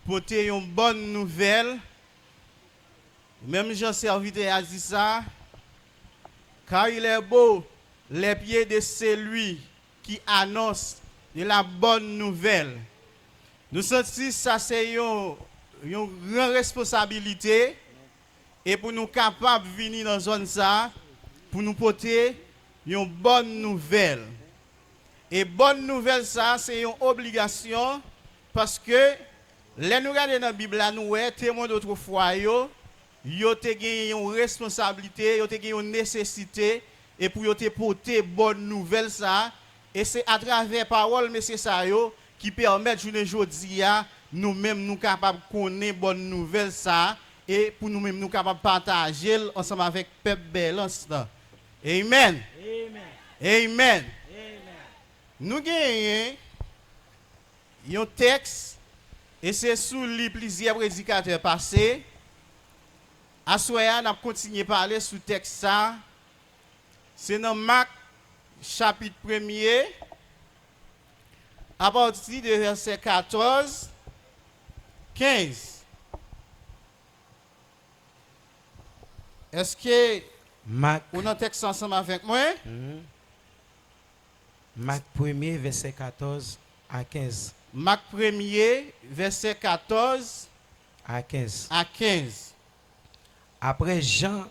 porter une bonne nouvelle. Même Jean serviteur a dit ça. Car il est beau les pieds de celui qui annonce de la bonne nouvelle. Nous sentons ça c'est une grande responsabilité et pour nous capables de venir dans zone ça pour nous porter une bonne nouvelle. Et bonne nouvelle ça c'est une obligation parce que les nous regardons dans la Bible là nous témoins d'autrefois yo te gagné une responsabilité, yo te gagné une nécessité et pour yo te porter bonne nouvelle ça et c'est à travers parole monsieur ça yo qui permet journée jodi a nous-mêmes nous capables connaître bonne nouvelle ça et pour nous-mêmes nous capables partager ensemble avec peuple balance là. Amen. Amen. Amen. Nous gagnons un texte et c'est sous les plusieurs prédicateurs passés. À soya, on a continué à parler sous texte ça. C'est dans Marc chapitre 1er à partir de verset 14, 15. Est-ce que Marc, on a un texte ensemble avec moi? Marc 1er, verset 14 à 15. Marc 1er, verset 14 À 15. à 15. Après Jean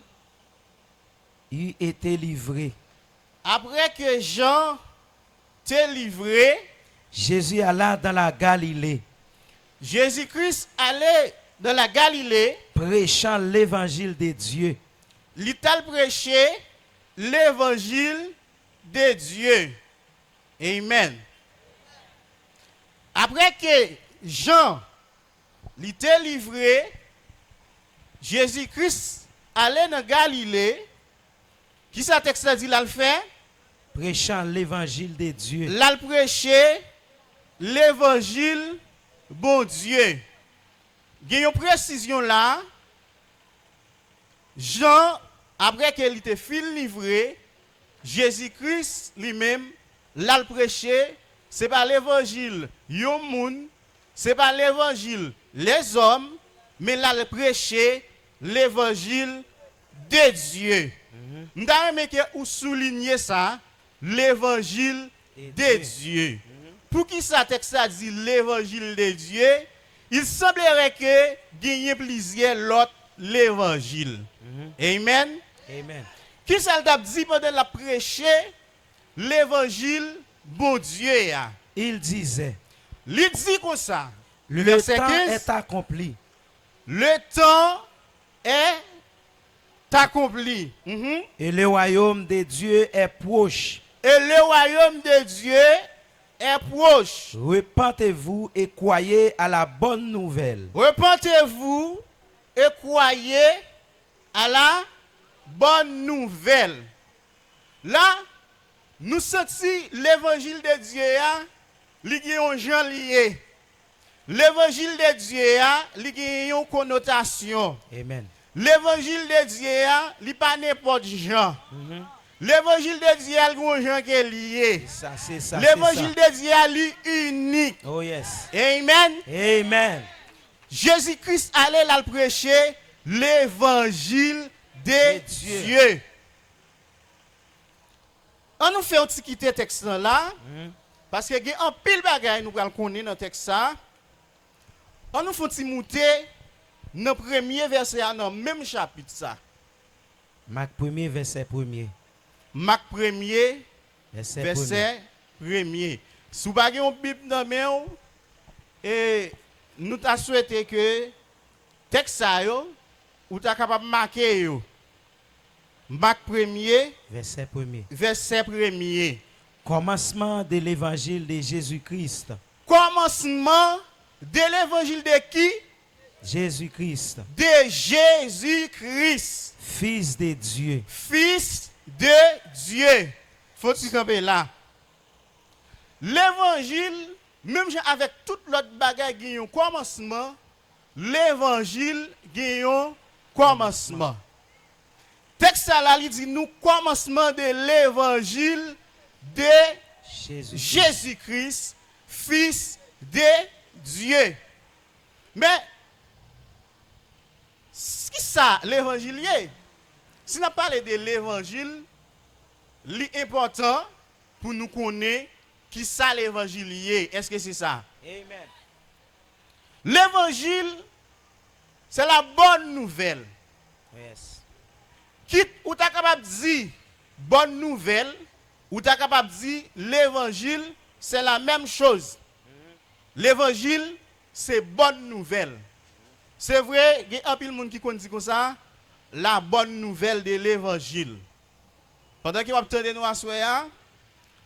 eut été livré, Après que Jean t'ait livré, Jésus alla dans la Galilée, Jésus-Christ allait dans la Galilée, prêchant l'évangile de Dieu il t'a prêché l'évangile de Dieu. Amen. Après que Jean l'était livré, Jésus-Christ allait dans Galilée. Qui ça texte dit là le fait? prêchant l'évangile de Dieu. Là le prêcher l'évangile bon Dieu. Il y a une précision là. Jean, après qu'il était fini livré, Jésus-Christ lui-même, là le prêcher, c'est pas l'évangile yon moun, c'est pas l'évangile les hommes, mais là le prêcher l'évangile de Dieu. M'ta aimé que ou souligner ça, l'évangile de Dieu. Pour qui ça texte ça dit l'évangile de Dieu, il semblerait que gagner plusieurs l'autre l'évangile. Amen. Amen. Qui ça t'a dit pendant la prêcher l'évangile bon Dieu ya? Il disait, Il dit comme ça. le Verset temps 15. est accompli. Le temps est accompli. Et le royaume de Dieu est proche. Et le royaume de Dieu est proche. Repentez-vous et croyez à la bonne nouvelle. Repentez-vous et croyez à la bonne nouvelle. Là, nous sentons l'évangile de Dieu, il y a un gens lié. L'évangile de Dieu, il y a une connotation. Amen. L'évangile de Dieu, il n'est pas n'importe gens. L'évangile de Dieu, il y a un gens qui est lié. Ça, c'est ça. L'évangile de Dieu, il est unique. Oh yes. Amen. Amen. Jésus-Christ allait là prêcher l'évangile de Dieu. On nous fait un petit quitter texte là parce que il y a un pile bagaille nous allons connaître dans texte ça. On nous fait un petit monter dans le premier verset dans le même chapitre ça. Marc 1er, verset 1er. Marc 1er Verset verset 1er. Si vous avez une Bible dans main et nous t'a souhaité que texte ça yo ou t'a capable marquer yo. Marc 1er Verset 1er. verset 1er. Commencement de l'évangile de Jésus-Christ. Commencement de l'évangile de qui? Jésus-Christ, De Jésus-Christ, Fils de Dieu. Fils de Dieu. Faut-il camper là? L'évangile, même avec toute l'autre bagaille qui a un commencement, l'évangile qui a un commencement. Texte là, il dit nous commencement de l'évangile de Jésus. Jésus-Christ, Fils de Dieu. Mais, ce qui ça, l'évangile? Si on parle de l'évangile, l'important pour nous connaître qui ça l'évangile? Est-ce que c'est ça? Amen. L'évangile, c'est la bonne nouvelle. Yes. Quitte ou t'es capable de dire bonne nouvelle, ou t'es capable de dire l'évangile, c'est la même chose. L'évangile, c'est bonne nouvelle. C'est vrai, il y a un peu de monde qui dit comme ça, la bonne nouvelle de l'évangile. Pendant que vous attendez nous à soya,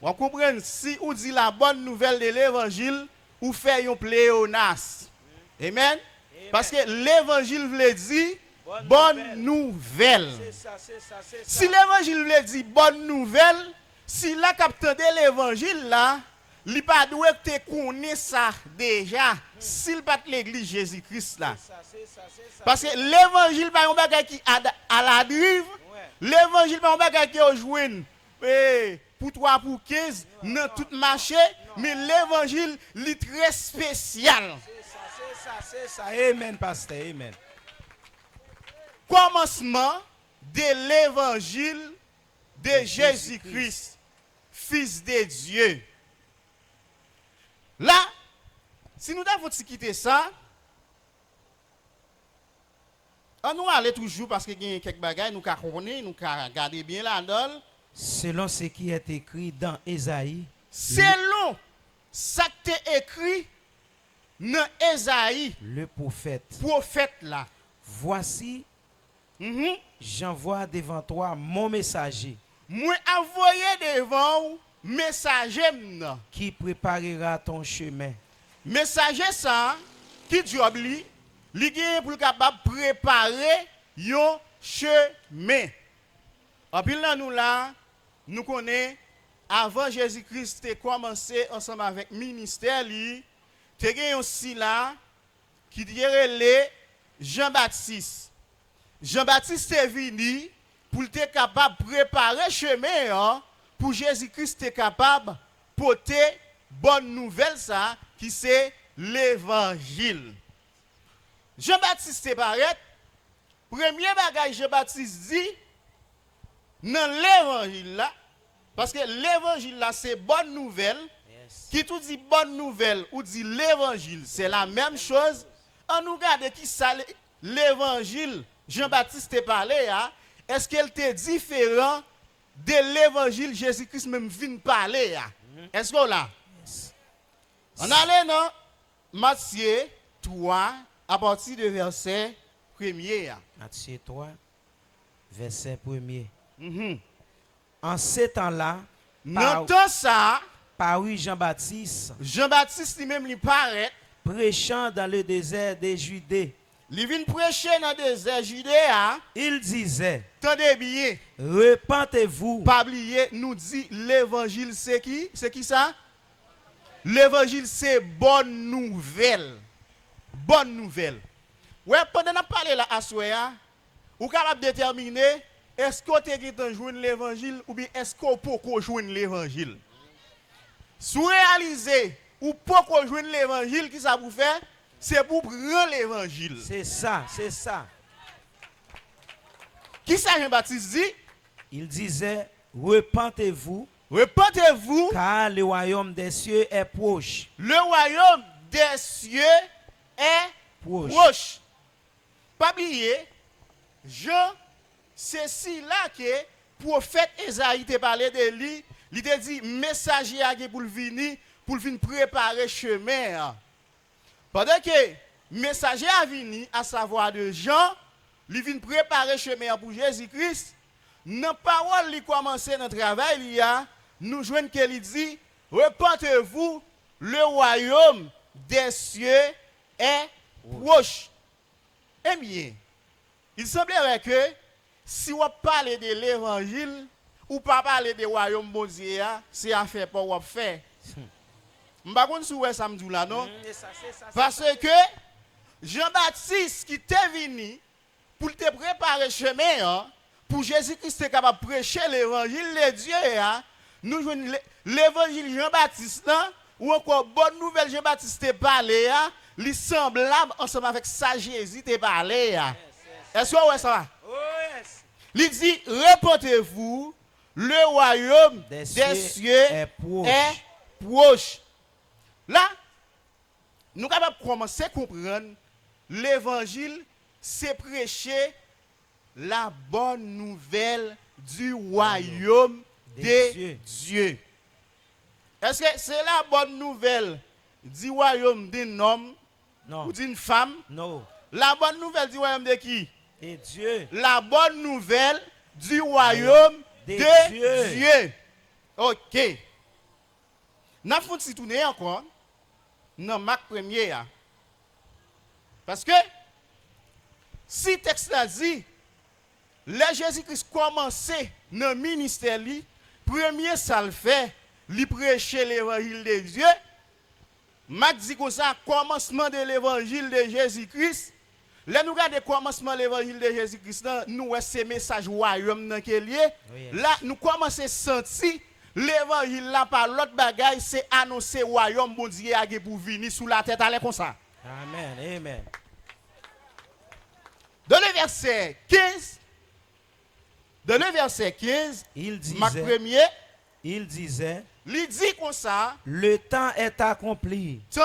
vous comprenez, si vous dit la bonne nouvelle de l'évangile, vous faites un pléonasme. Amen. Parce que l'évangile veut dire bonne nouvelle. C'est ça, c'est ça, c'est ça. Si l'évangile veut dire bonne nouvelle, si la capteur de l'évangile là, il pas doit te connaître ça déjà, s'il pas de l'église Jésus-Christ là. C'est ça. Parce que l'évangile pas un bagage qui à la dérive, l'évangile pas un bagage qui au joindre pour 3 pour 15 dans tout marché, mais l'évangile est très spécial. C'est ça. Amen, pasteur. Amen. Commencement de l'évangile de Jésus-Christ, Fils de Dieu. Là, si nous devons quitter ça, on nous aller toujours parce qu'il y a quelques bagages, nous connaissons, nous regardons bien là-dedans. Selon ce qui est écrit dans Ésaïe. Selon ça qui est écrit dans Ésaïe, le prophète là. Voici, j'envoie devant toi mon messager. Moi envoyé devant vous messager qui préparera ton chemin. Messager ça qui job li gen pour capable préparer yon chemin. En pile nous là, nous connaissons avant Jésus-Christ a commencé ensemble avec ministère li, te gen aussi là qui dirait Jean-Baptiste. Jean-Baptiste est venu pour être capable de préparer chemin pour Jésus-Christ est capable de porter bonne nouvelle ça qui c'est l'évangile. Jean-Baptiste paraît premier bagage Jean-Baptiste dit dans l'évangile là parce que l'évangile là c'est bonne nouvelle. Qui tout dit bonne nouvelle ou dit l'évangile, c'est la même chose. On nous regarde qui ça l'évangile Jean-Baptiste te parlé, est-ce qu'elle était différent de l'évangile Jésus-Christ même vient parler? Est-ce qu'on là? On allait dans Matthieu 3 à partir de verset 1er. Matthieu 3, verset 1er. En ce temps-là, parut Jean-Baptiste. Jean-Baptiste lui-même lui paraît prêchant dans le désert de Judée. Il vient prêcher dans le désert Judée. Il disait, tendez bien, repentez-vous. Pas oublier, nous dit l'évangile c'est qui? C'est qui ça? L'évangile c'est bonne nouvelle. Bonne nouvelle. Ouais, pendant qu'on parle là à Soya, vous capable déterminer est-ce que tu as joindre l'évangile ou bien est-ce qu'on peut joindre l'évangile? Si vous réalisez ou pas joindre l'évangile, qui ça vous fait? C'est pour prendre l'évangile. C'est ça, c'est ça. Qui ça Jean-Baptiste dit? Il disait, repentez-vous. Repentez-vous. Car le royaume des cieux est proche. Le royaume des cieux est proche. Pas oublier, Jean, c'est si là que prophète Ésaïe te parlé de lui, il te dit messager pour venir préparer chemin. Pendant que messager a venu à savoir de Jean, il vient préparer chemin pour Jésus-Christ. Dans parole il commence dans travail il y a nous joignent qu'il dit repentez-vous, le royaume des cieux est proche. Eh bien, il semblerait que si on parle de l'évangile ou pas parler de royaume bon Dieu, c'est affaire pour on faire. M'pa konn sou ça me dit là non parce que Jean-Baptiste qui était venu pour te préparer chemin pour Jésus-Christ est capable de prêcher l'évangile de Dieu nous jouons l'évangile Jean-Baptiste ou encore bonne nouvelle Jean-Baptiste parlé li semblable ensemble avec ça Jésus te parlé. Est-ce que ouais ça va? Oh yes. Il dit répondez-vous, le royaume Des cieux est proche. est proche. Là, nous sommes capables de commencer à comprendre l'évangile, c'est prêcher la bonne nouvelle du royaume des dieux. Est-ce que c'est la bonne nouvelle du royaume d'un homme Non. ou d'une femme? Non. La bonne nouvelle du royaume de qui? Et Dieu. La bonne nouvelle du royaume Des de dieux. Dieu. Ok. Nous avons tourner encore dans Marc 1er. Parce que si le texte a dit, le Jésus-Christ commençait dans le ministère, premier ça le fait, il prêchait l'évangile de Dieu. Marc dit comme ça, commencement de l'évangile de Jésus-Christ. Là, nous regardons le commencement de l'évangile de Jésus-Christ, nous avons ce message royaume dans quel lieu. Là, nous commençons à sentir l'évangile là par l'autre bagaille, c'est annoncer royaume bon Dieu pour venir sous la tête, allez comme ça. Amen. Amen. Dans le verset 15, Il Marc disait, 1er, il disait, il dit comme ça, le temps est accompli temps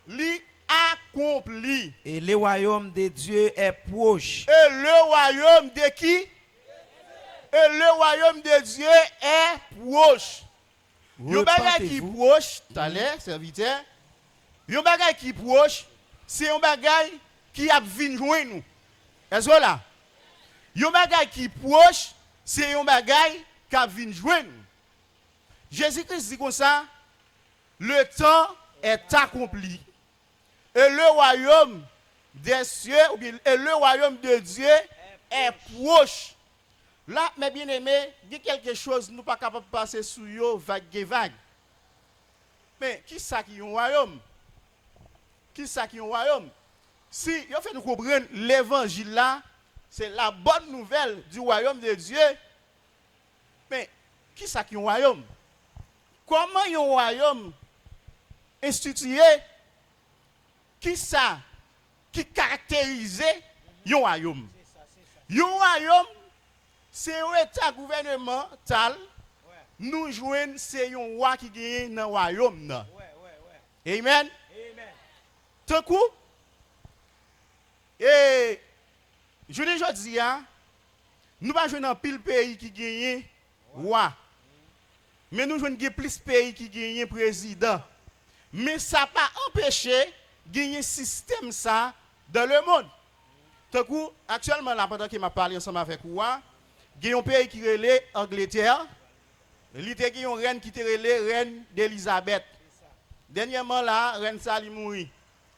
li accompli. et le royaume de Dieu est proche. Et le royaume de qui? Et le royaume de Dieu est proche. Yon bagay qui Repentez-vous. proche, t'allais, serviteur. Yon bagay qui proche, c'est un bagay qui a vinn joindre nous. Est-ce que là? Yon bagay qui proche, c'est un bagay qui a vinn joindre nous. Jésus-Christ dit comme ça, le temps est accompli. Et le royaume des cieux, ou bien et le royaume de Dieu est proche. Là, mes bien-aimés, il y a quelque chose, nous ne sommes pas capables de passer sous yo vague. Mais qui ça qui est un royaume? Qui ça qui est un royaume? Si vous fait nous comprendre l'évangile là, c'est la bonne nouvelle du royaume de Dieu. Mais qui ça qui est un royaume? Comment un royaume institué? Qui ça qui caractérise un royaume? Un royaume, c'est un état gouvernemental. Nous jouons, c'est un roi qui gagne dans le royaume. Amen. Tant coup, et je l'ai dit, nous ne pas jouer dans pile pays qui gagne roi. Mais nous jouons plus de pays qui gagne président. Mais ça n'a pas empêché gagner système ça dans le monde. Tant coup, actuellement, là, pendant qu'il m'a parlé ensemble avec vous, il y a un pays qui relève Angleterre. Il y a une reine qui relève reine d'Elisabeth. Dernièrement, là, reine Sali mourit.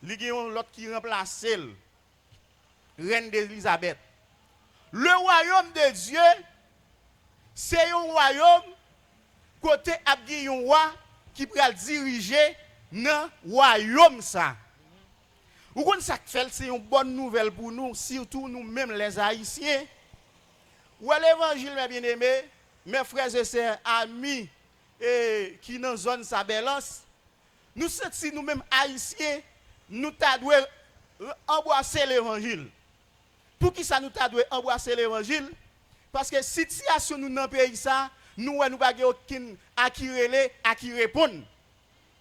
Il y a l'autre qui remplace elle, reine d'Elisabeth. Le royaume de Dieu, c'est un royaume côté un roi qui peut diriger dans le royaume ça. Vous comprenez ça fait, c'est une bonne nouvelle pour nous, surtout nous-mêmes les Haïtiens. Ou l'évangile, mes bien-aimés, mes frères et sœurs, amis, qui dans la zone Sabelance, nous sentons nous-mêmes Haïtiens, nous devons embrasser l'évangile. Pour qui ça nous devons embrasser l'évangile? Parce que la situation nous dans le pays, ça, nous n'avons pas aucun à qui répondre.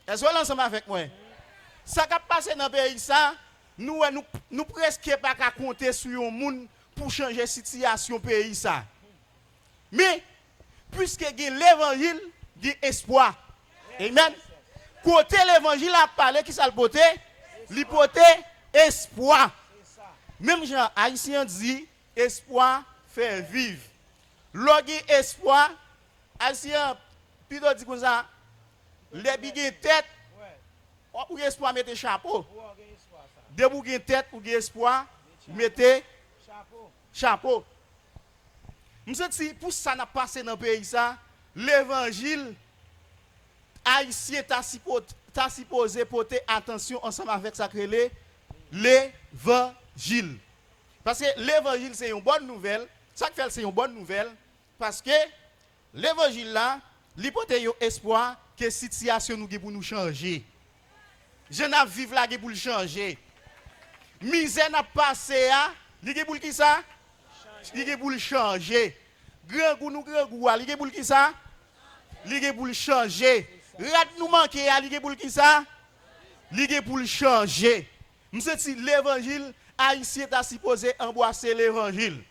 Est-ce que vous ensemble avec moi? Ça qui a passé dans le pays, ça, nous presque pas qu'à compter sur un monde pour changer la situation du pays. Ça. Mais, puisque il y a l'évangile, il y a espoir. Amen. Côté l'évangile a parlé, qui ça le poté? Il poté espoir. Même Jean Haïtien dit, espoir fait vivre. Lorsqu'il y a espoir, Haïtien, plutôt dit comme ça, les bigues tête, ou espoir mettez chapeau. Dès que vous avez tête ou espoir, mettez chapeau. Si pour ça n'a passé dans le pays, l'évangile haïtien t'a supposé porter attention ensemble avec ça que l'évangile. Parce que l'évangile c'est une bonne nouvelle. Ça fait c'est une bonne nouvelle parce que l'évangile là, il porte un espoir que la situation nous pour nous changer. Je n'ai vivre là pour le changer. Misère n'a passé à, li pour qui ça? Li pour le changer. Grand goût nous grand goût, li pour qui ça? Li pour le changer. Rat nous manquer à li pour qui ça? Li pour le changer. Monsieur si l'évangile haïtien t'a supposé embrasser l'évangile.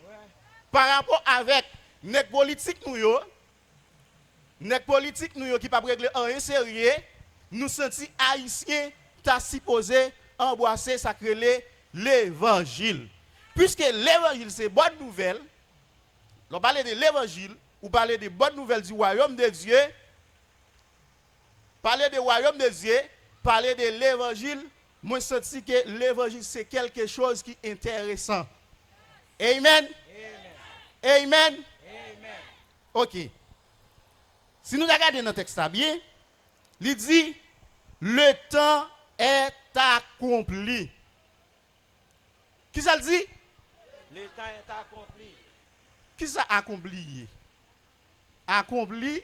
Par rapport avec nèg politique nous yo, qui pas régler en sérieux, nous senti haïtien t'a supposé embrasser sacré l'évangile. Puisque l'évangile c'est bonne nouvelle, on parle de l'évangile ou parler de bonne nouvelle du royaume de Dieu, parler du royaume de Dieu, parler de l'évangile, moi senti que l'évangile c'est quelque chose qui est intéressant. Amen. Amen. Amen. OK. Si nous regardons notre texte bien, il dit le temps est accompli. Qui ça le dit? Le temps est accompli. Qui ça accompli? Accompli,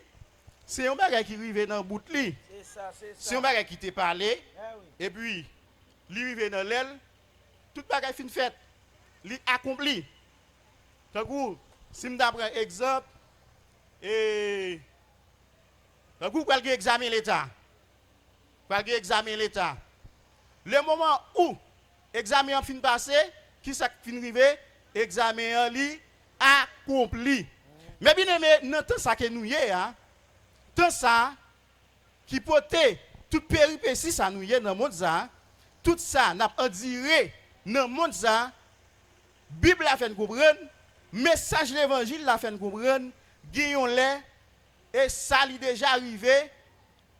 c'est un bagage qui arrive dans le bout de lui. C'est ça, c'est ça. C'est un bagage qui t'est parlé, Oui. et puis, il arrive dans l'aile, tout bagage fin fait. Il accompli. Donc, si je prends un exemple, et vous pouvez examiner l'État. Vous pouvez examiner l'État. Le moment où l'examen fin passé, qui ça fin arrivé, examen li accompli. Mais bien aimé, dans temps ça que nous y hein. Tant ça qui portait toute péripétie ça nous y dans le monde ça, tout ça n'a pas enduré dans le monde ça. Bible a fait comprendre, message de l'évangile l'a fait comprendre, gagnons-les et ça lui déjà arrivé.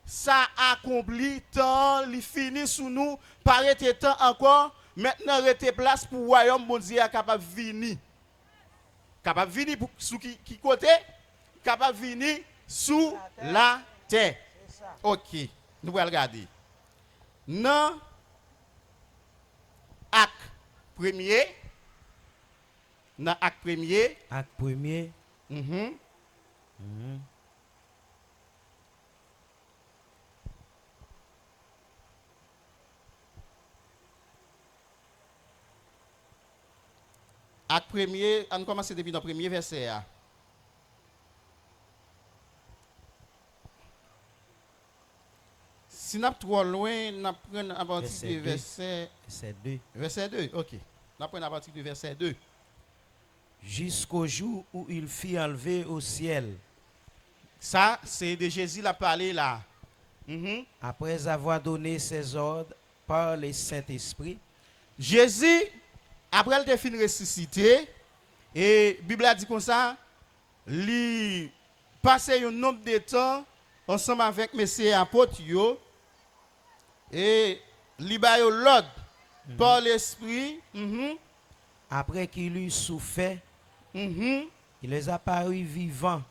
Ça accompli tant, il finit sous nous, paraît temps encore, maintenant rete place pour le royaume bon Dieu capable de venir. Capable de venir sous qui côté? Capable de venir sous la terre. OK, nous allons regarder. Dans acte premier, Acte premier. Acte premier, on commence depuis le premier verset. Si nous sommes trop loin, nous prenons à partir du verset 2. Verset 2, OK. Nous prenons à partir du verset 2. Jusqu'au jour où il fut enlevé au ciel. Ça, c'est de Jésus l'a parlé là. Après avoir donné ses ordres par le Saint-Esprit. Jésus, après le fin ressuscité, et la Bible a dit comme ça, il passé un nombre de temps ensemble avec mes apôtres, et il a l'ordre par l'Esprit. Après qu'il eut souffert, il les apparut vivants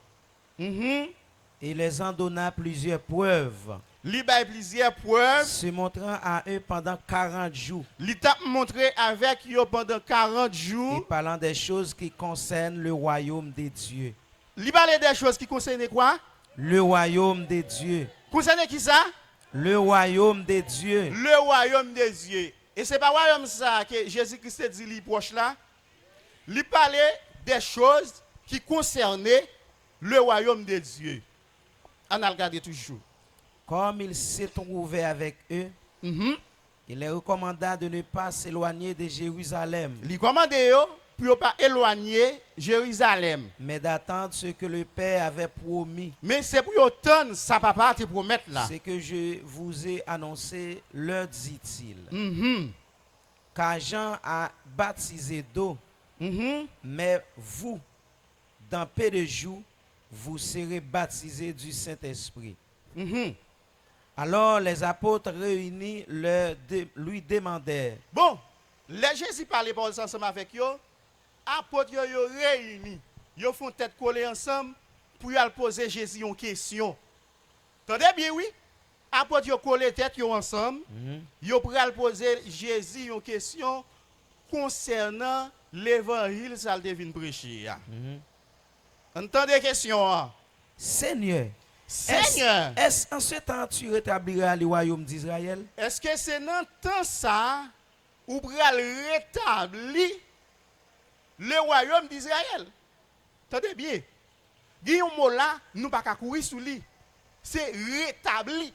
et les en donna plusieurs preuves. Il a plusieurs preuves. Se montrant à eux pendant 40 jours. Il t'a montré avec eux pendant 40 jours. Et parlant des choses qui concernent le royaume des dieux. Il parlait des choses qui concernent quoi? Le royaume des dieux. Concernait qui ça? Le royaume des dieux. Le royaume des dieux. Et c'est pas le royaume ça que Jésus-Christ dit li proche là. Il parlait des choses qui concernaient le royaume des dieux. On a regardé toujours. Comme il s'est trouvé avec eux, il les recommanda de ne pas s'éloigner de Jérusalem. Il commandait pour ne pas éloigner Jérusalem. Mais d'attendre ce que le Père avait promis. Mais c'est pour attendre sa papa te promettre là. Ce que je vous ai annoncé, leur dit-il. Car Jean a baptisé d'eau, mais vous, dans peu de jours, vous serez baptisés du Saint-Esprit. Alors les apôtres réunis lui demandèrent. Bon, les Jésus parlait ensemble avec eux, apôtres yo réunis, ils font tête collée ensemble pour y poser Jésus une question. Attendez bien oui? Apôtres yo collé tête yo ensemble, yo pour poser Jésus une question concernant l'évangile ça devine prêcher. Entendez question. Seigneur, Seigneur, Est-ce en ce temps tu rétabliras le royaume d'Israël? est-ce que c'est dans le temps ça ou pral rétablir le royaume d'Israël? Attendez bien. Il y a un mot là, nous ne pouvons pas courir sous lui. C'est rétablir.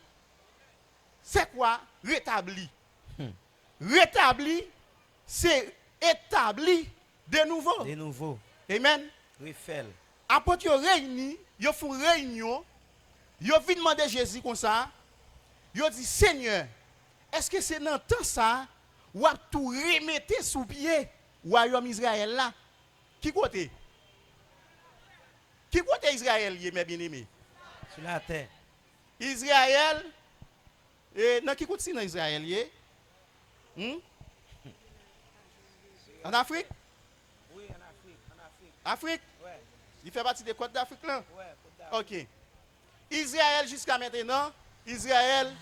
C'est quoi rétablir? Rétablir, c'est établir de nouveau. De nouveau. Amen. Refait. Après, ils réunis, ils font réunion, ils viennent demander Jésus comme ça. Ils disent, Seigneur, est-ce que c'est dans le temps ça, ou à tout remettre sous pied, royaume Israël là? Qui côté? Qui côté Israël, mes bien-aimés? Sur la terre. Israël, et non, qui côté dans Israël? En Afrique? Oui, en Afrique. En Afrique. Afrique? Ouais. Il fait partie des côtes d'Afrique là? Ouais. Ok. Israël jusqu'à maintenant, Israël,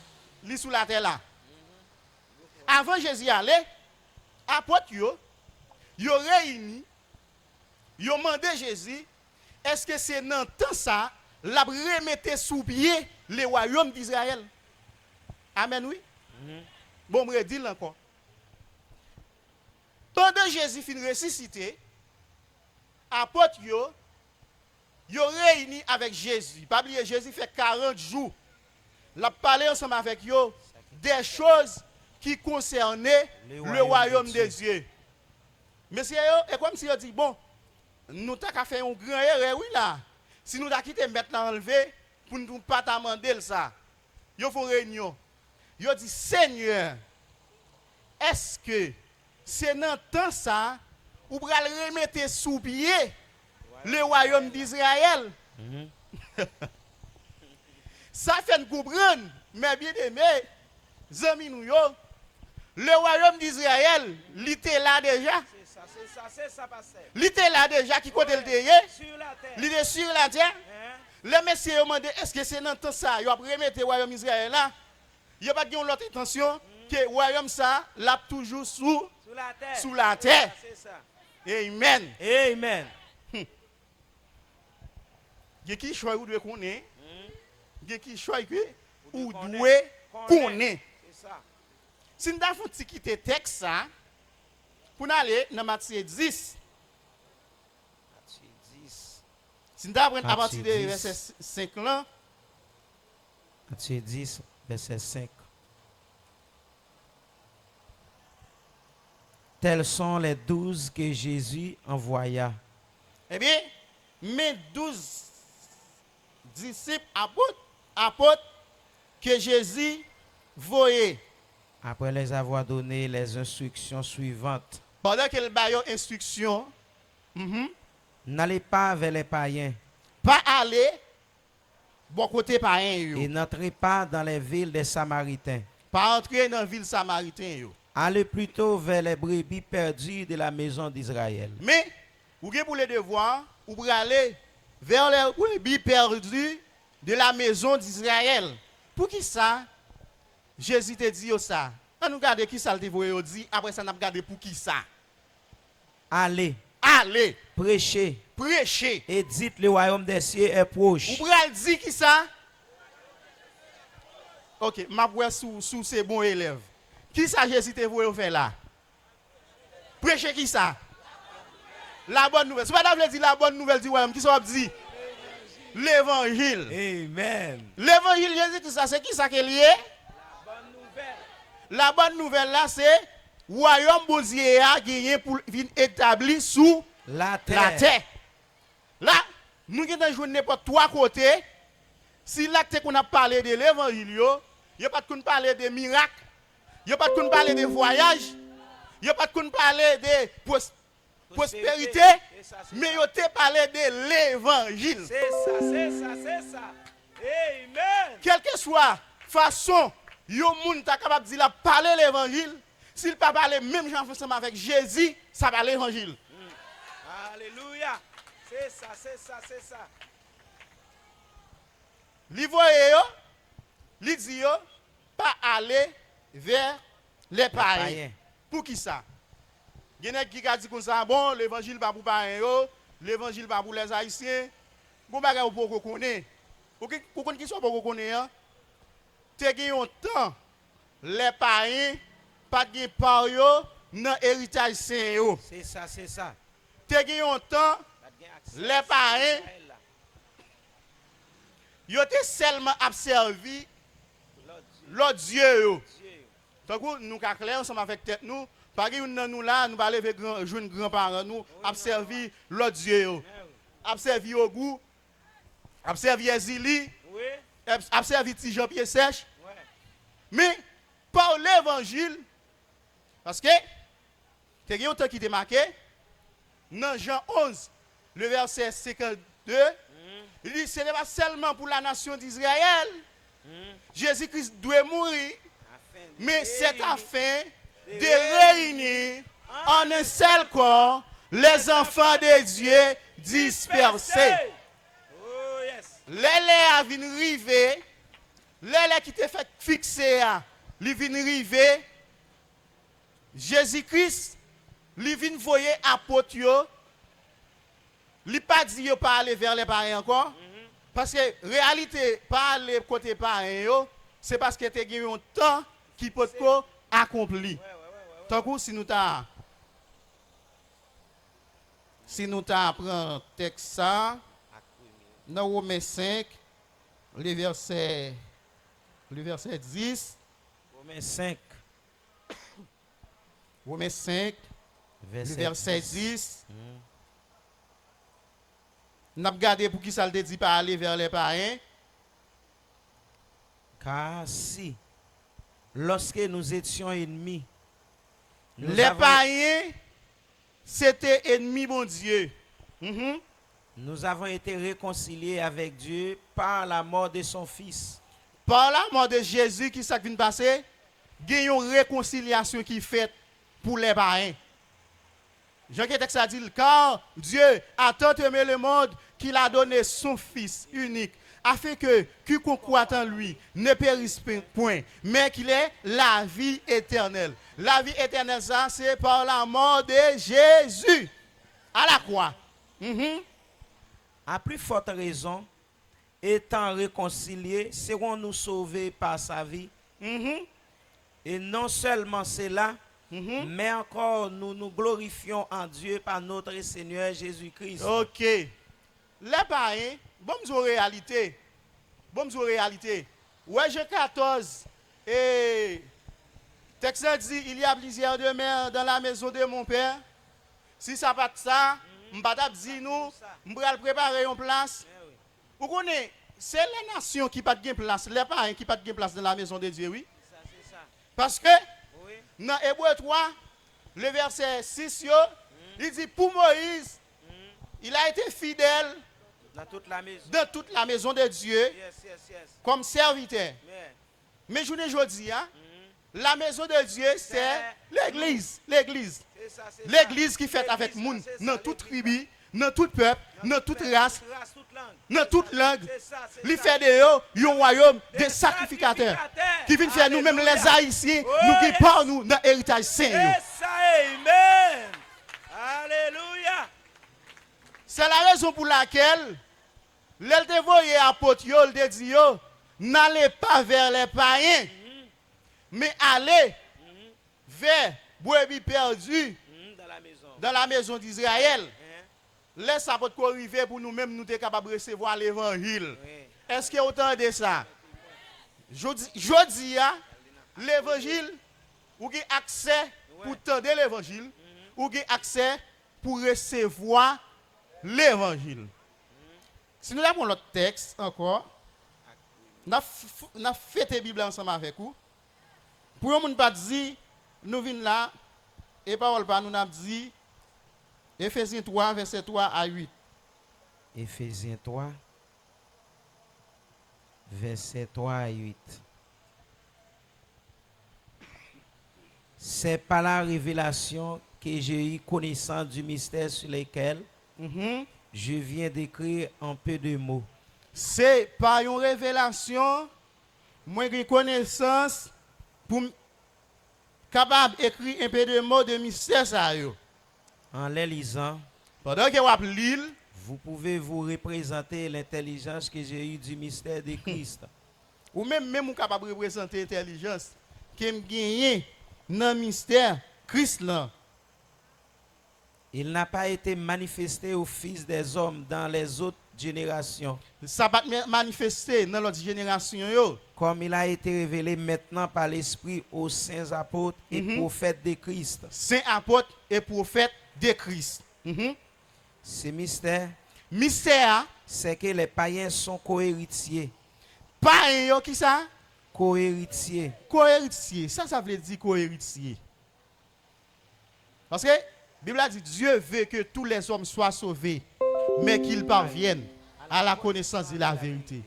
il sous la terre là. Avant Jésus allait, apôtres yo réuni, yo demandé Jésus, est-ce que c'est dans temps ça, la remettre sous pied le royaume d'Israël? Amen, oui. Bon, je redis encore. Pendant Jésus fin ressuscité, apôtres yo réuni avec Jésus. Pas oublier, Jésus fait 40 jours. Il a parlé ensemble avec eux des choses qui concernaient le royaume des Dieu. Monsieur, et comme si on dit, bon, nous avons fait un grand erreur, oui là. Si nous avons quitté maintenant enlevé, pour ne pas demander ça. Ils font réunion. Ils dit, Seigneur, est-ce que c'est dans le temps ça, ou pour remettre sous pied le royaume d'Israël? Ça fait nous comprendre, mais bien aimé, amis nous, le royaume d'Israël, il était là déjà. C'est ça, pasteur. Il était là déjà, qui côté le derrière. Sur la terre. Il est sur la terre. Le messieurs ont demandé, est-ce que c'est dans le temps ça, il va remettre le royaume d'Israël là? Il n'y a pas de l'autre intention, que le royaume ça, l'a toujours sous la terre. Sous la terre. C'est ça. Amen. Amen. Il y a qui choisit ou doit connaître. Il y a qui choisit ou doit connaître. C'est ça. Si nous avons quitter le texte, ça, pour aller dans Matthieu 10, Matthieu 10. si nous avons à partir de verset 5 là, Matthieu 10, verset 5. Tels sont les 12 que Jésus envoya. eh bien, mes 12 disciples apôtres que Jésus voyait. Après les avoir donné les instructions suivantes. Pendant qu'il baillait instruction, N'allez pas vers les païens pas aller bon côté païen, et n'entrez pas dans les villes des Samaritains. pas entrer dans la ville samaritaine. Allez plutôt vers les brebis perdues de la maison d'Israël. Mais, vous avez pour le devoir, vous pouvez aller vers les brebis perdus de la maison d'Israël. Pour qui ça? Jésus te dit ça. On nous regarde qui ça te dit, après ça, on a regardé pour qui ça. Allez, Allez, prêchez prêchez. et dites le royaume des cieux est proche. Vous pouvez dire qui ça? Ok, ma voix sous ces bons élèves. Qui ça Jésus te voulu faire là? Prêcher qui ça? La bonne nouvelle. Si vous avez dit la bonne nouvelle du royaume, qui ça va dire? L'évangile. Amen. L'évangile, Jésus, tout ça, c'est qui ça qui est lié? La bonne nouvelle là, c'est royaume Bouzier a gagné pour venir établir sous La terre. la terre. Là, nous avons joué n'importe trois côtés. Si là, qu'on a parlé de l'évangile, il n'y a pas de parler de miracles, il n'y a pas de parler de voyages, il n'y a pas de parler de prospérité, mais il y a parlé de l'évangile. C'est ça, c'est ça, c'est ça. Amen. Quelle que soit façon, yo moun ta capable de dire parler l'évangile, s'il pas parler même gens ensemble avec Jésus, ça va l'évangile. Alléluia. C'est ça, c'est ça, c'est ça. Li voye yo, li di yo, pas aller vers les païens. Pour qui ça? Il y a qui a dit comme ça, bon, l'évangile pas pour païens yo, l'évangile pas pour les haïtiens. Bon bagay ou pour connaître. Ou kon qui soit pas connaît, te gen yon temps les parents pas gen par yo dans héritage saint yo. C'est ça, c'est ça. Te gen yon temps les parents yo te seulement observé l'autre Dieu yo. Donc nous ka clair ensemble avec tête nous, pas gen nan nous là, nous pas lever grand jeune grand-parents nous observer l'autre Dieu yo. Observer au goût, observer Ezili, Oui. observer ti Jean-Pierre Sèche. Ouais. Mais par l'évangile, parce que te gen yon temps qui te marqué dans Jean 11, le verset 52, il dit ce n'est pas seulement pour la nation d'Israël. Jésus-Christ doit mourir, mais c'est afin de réunir en un seul corps les enfants de Dieu dispersés. Oh yes. Les a vinn rive, les qui te fait fixer, li vinn rive, Jésus-Christ, li vinn voyer apôtre yo, li pas dit yo pas aller vers les parents encore. Parce que réalité, pas aller côté parents yo, c'est parce que tu as un temps qui peut être accompli. Tant que si nous apprenons texte ça, dans Romains 5, le verset 10, Romains 5, Romains 5, le verset 10. Nous avons regardé pour qui ça le dit pas aller vers les parents. Car si, lorsque nous étions ennemis, Les païens, c'était ennemi bon Dieu. nous avons été réconciliés avec Dieu par la mort de son Fils. Par la mort de Jésus, qui s'est venu passer, il y a une réconciliation qui est faite pour les païens. Jean qui texte a dit, car Dieu a tant aimé le monde qu'il a donné son Fils unique, afin que quiconque croit en lui ne périsse point, mais qu'il ait la vie éternelle. La vie éternelle, ça, c'est par la mort de Jésus à la croix. À plus forte raison, étant réconciliés, serons-nous sauvés par sa vie. Et non seulement cela, mais encore nous nous glorifions en Dieu par notre Seigneur Jésus-Christ. Ok. Les parents, bon, nous réalité. Bon, nous réalité. Ouais, Jean 14. Et texte dit, il y a plusieurs demeures dans la maison de mon père. Si ça pas de ça, m'badab dit nous, m'bral préparer une place. Vous connaissez, c'est les nations qui pas de place, les parents qui pas de place dans la maison de Dieu, oui. Parce que dans Hébreu 3, le verset 6, il dit pour Moïse, il a été fidèle Dans toute la maison. dans toute la maison de Dieu Yes. comme serviteur. Yeah. Mais je ne dis pas, la maison de Dieu, c'est l'église. L'église. C'est ça, c'est L'église qui fait L'église, avec ça, moun, c'est ça, dans toute l'église, tribu, dans toute peuple, dans toute race, toute langue. dans toute langue. C'est ça, c'est Lui ça. fait de eux un royaume de sacrificateurs. Qui vient faire nous-mêmes les Alléluia. Haïtiens, Oh, nous qui yes. parlons nous dans l'héritage saint. C'est ça, amen. Alléluia. C'est la raison pour laquelle l'elle te voyait apôtre, elle te dit, n'allez pas vers les païens, mais allez vers brebis perdus Dans la maison. dans la maison d'Israël. Hein? Laisse apôtre arriver pour nous-mêmes nous être capables de recevoir l'évangile. Oui. Est-ce que autant de ça? Je dis, l'évangile, ou avez accès pour tendre l'évangile, ou avez accès pour recevoir l'évangile. Si nous avons l'autre texte encore, nous avons fait la Bible ensemble avec vous. Pour nous, pas dire, nous venons là, et parole pas nous avons dit, Éphésiens 3, verset 3 à 8. Éphésiens 3, verset 3 à 8. C'est par la révélation que j'ai eu connaissance du mystère sur lequel je viens d'écrire en peu de mots. C'est par une révélation, moi j'ai connaissance pour capable d'écrire un peu de mots de mystère ça yo. En les lisant, Pendant que vous lire, Vous pouvez vous représenter l'intelligence que j'ai eue du mystère de Christ. Ou même capable de représenter l'intelligence qui me gagne dans le mystère Christ là. Il n'a pas été manifesté aux fils des hommes dans les autres générations, Ça va manifester dans l'autre génération yo. comme il a été révélé maintenant par l'Esprit aux saints apôtres et prophètes de Christ. Saint apôtre et prophète de Christ. Ce mystère, Mystère, c'est que les païens sont cohéritiers. païen yo qui ça? Cohéritiers. Cohéritier. Ça veut dire cohéritier. Parce que la Bible a dit Dieu veut que tous les hommes soient sauvés, mais qu'ils parviennent à la connaissance de la vérité.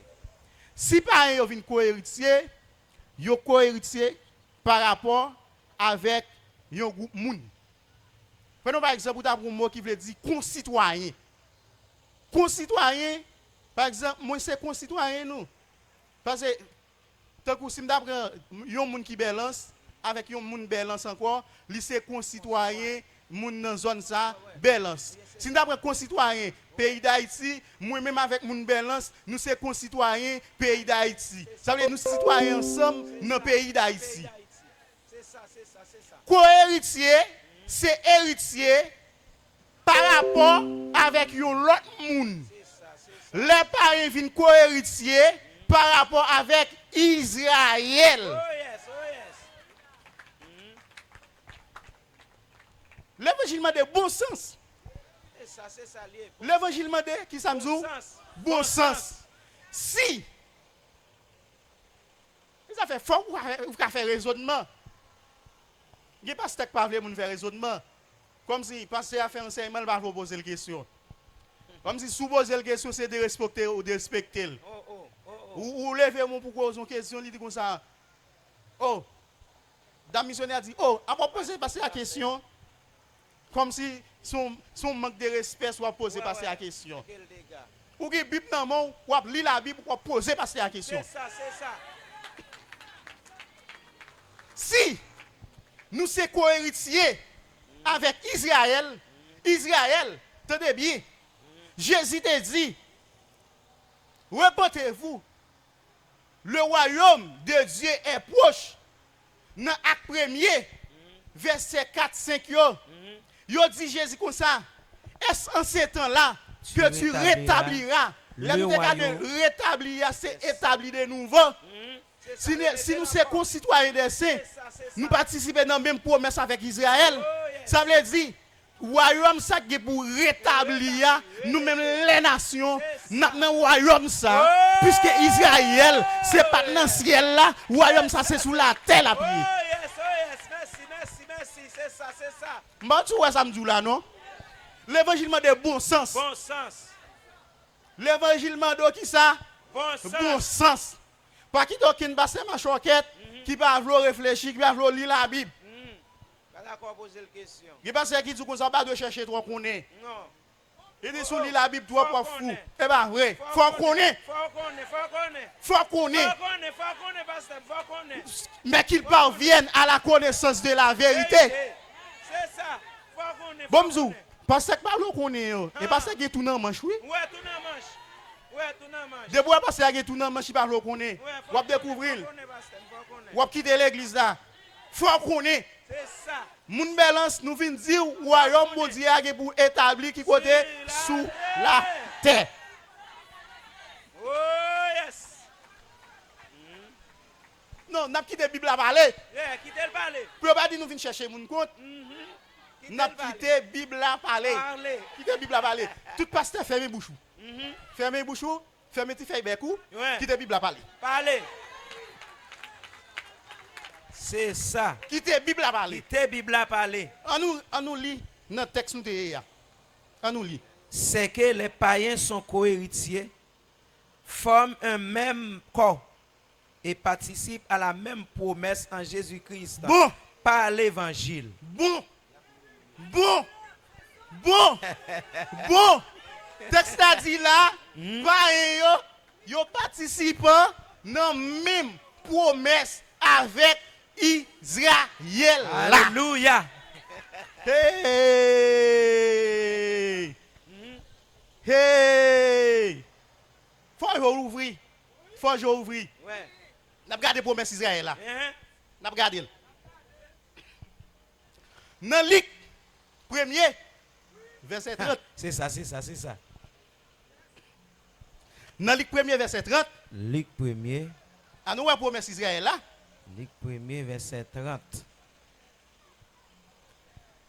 Si païen yo vinn cohéritier, yo cohéritier par rapport avec un groupe moun. Prenons par exemple un mot qui veut dire concitoyen. Concitoyen, par exemple, moi c'est concitoyen nous. Parce que tant que si m'apprend un monde qui balance avec un monde balance encore, lui c'est concitoyen, monde dans zone ça balance. Si m'apprend concitoyen pays d'Haïti, moi même avec monde balance, nous c'est concitoyen pays d'Haïti. Ça veut dire nous citoyens ensemble dans le pays d'Haïti. C'est ça. Co-héritier, c'est héritier par rapport avec un autre monde. Les parents viennent co-héritier par rapport avec Israël. L'évangile m'a de bon sens. C'est ça lié. L'évangile m'a de qui ça me dit? Bon sens. Si ça fait fort ou faire raisonnement. Il n'y a pas de steak pas faire raisonnement. Comme si passer à faire enseignement, il va vous poser la question. Comme si sous poser la question, c'est de respecter ou de respecter. Ou lever mon pour poser une question, il dit comme ça. Oh, la missionnaire dit, oh, à poser passer la question. Comme si son manque de respect soit posé passer la question. Ou que Bible dans mon, ou lire la Bible pour poser passer la question. C'est ça. Si nous sommes co-héritiers avec Israël, tenez bien, Jésus te dit, reportez-vous, le royaume de Dieu est proche. Dans Acte 1er, verset 4-5, yo dit Jésus comme ça, est-ce en ce temps-là que tu rétabliras? Le royaume rétablir, c'est établir de nouveau. Si nous sommes concitoyens des saints, nous participons dans la même promesse avec Israël. Ça veut dire, royaume ça qui est pour rétablir nous-mêmes les nations, dans royaume ça, puisque Israël, c'est pas dans le ciel là, royaume ça c'est sous la terre là. Merci, c'est ça. Moi, tu vois ça me dit là, non? L'évangile de bon sens. Bon sens. L'évangile de qui ça? Bon sens. Pas qui d'aucun passe ma choquette, qui va vouloir réfléchir, qui va vouloir lire la Bible. Pas d'accord poser la question. Qui passe qui dit qu'on ça pas de chercher trop qu'on est. Non. Il dit sous lire la Bible trop pas fou. C'est pas vrai. Faut qu'on est. Mais qu'ils parviennent à la connaissance de la vérité. C'est ça. Bon m'zou, parce que pas qu'on est et parce que tout dans manche oui. Ouais, tout dans manche. De bois parce que tout dans manche pas qu'on est. On va découvrir. On va quitter l'église là. Faut qu'on est. C'est ça. Moun balance nous vient dire royaume mondial pour établir qui côté sous la terre. Oh yes. Non, n'a quitté Bible à parler. Quittez le parler. Pour pas dire nous venons chercher mon compte. N'a quitté Bible à parler. Quitter Bible à parler. Tout pasteur fermez bouchou. Fermez bouchou, fermez tes feuilles bécou. Quitter Bible à parler. Parler. C'est ça. Quitter Bible à parler. Quitter Bible à parler. On nous lit notre texte nous te on nous lit. C'est que les païens sont cohéritiers, forment un même corps et participent à la même promesse en Jésus-Christ. Bon. Par l'évangile. Bon. Texte a dit là, païens yo participant dans même promesse avec Israël. Alléluia. Hey. faut que j'ouvre. Ouais. N'a regardé promesse Israël là. Hein? N'a regardé. Dans Luc 1er verset 30. C'est ça, c'est ça, c'est ça. Dans Luc 1er verset 30, Luc 1er, à nous la promesse Israël là. Luc 1er, verset 30.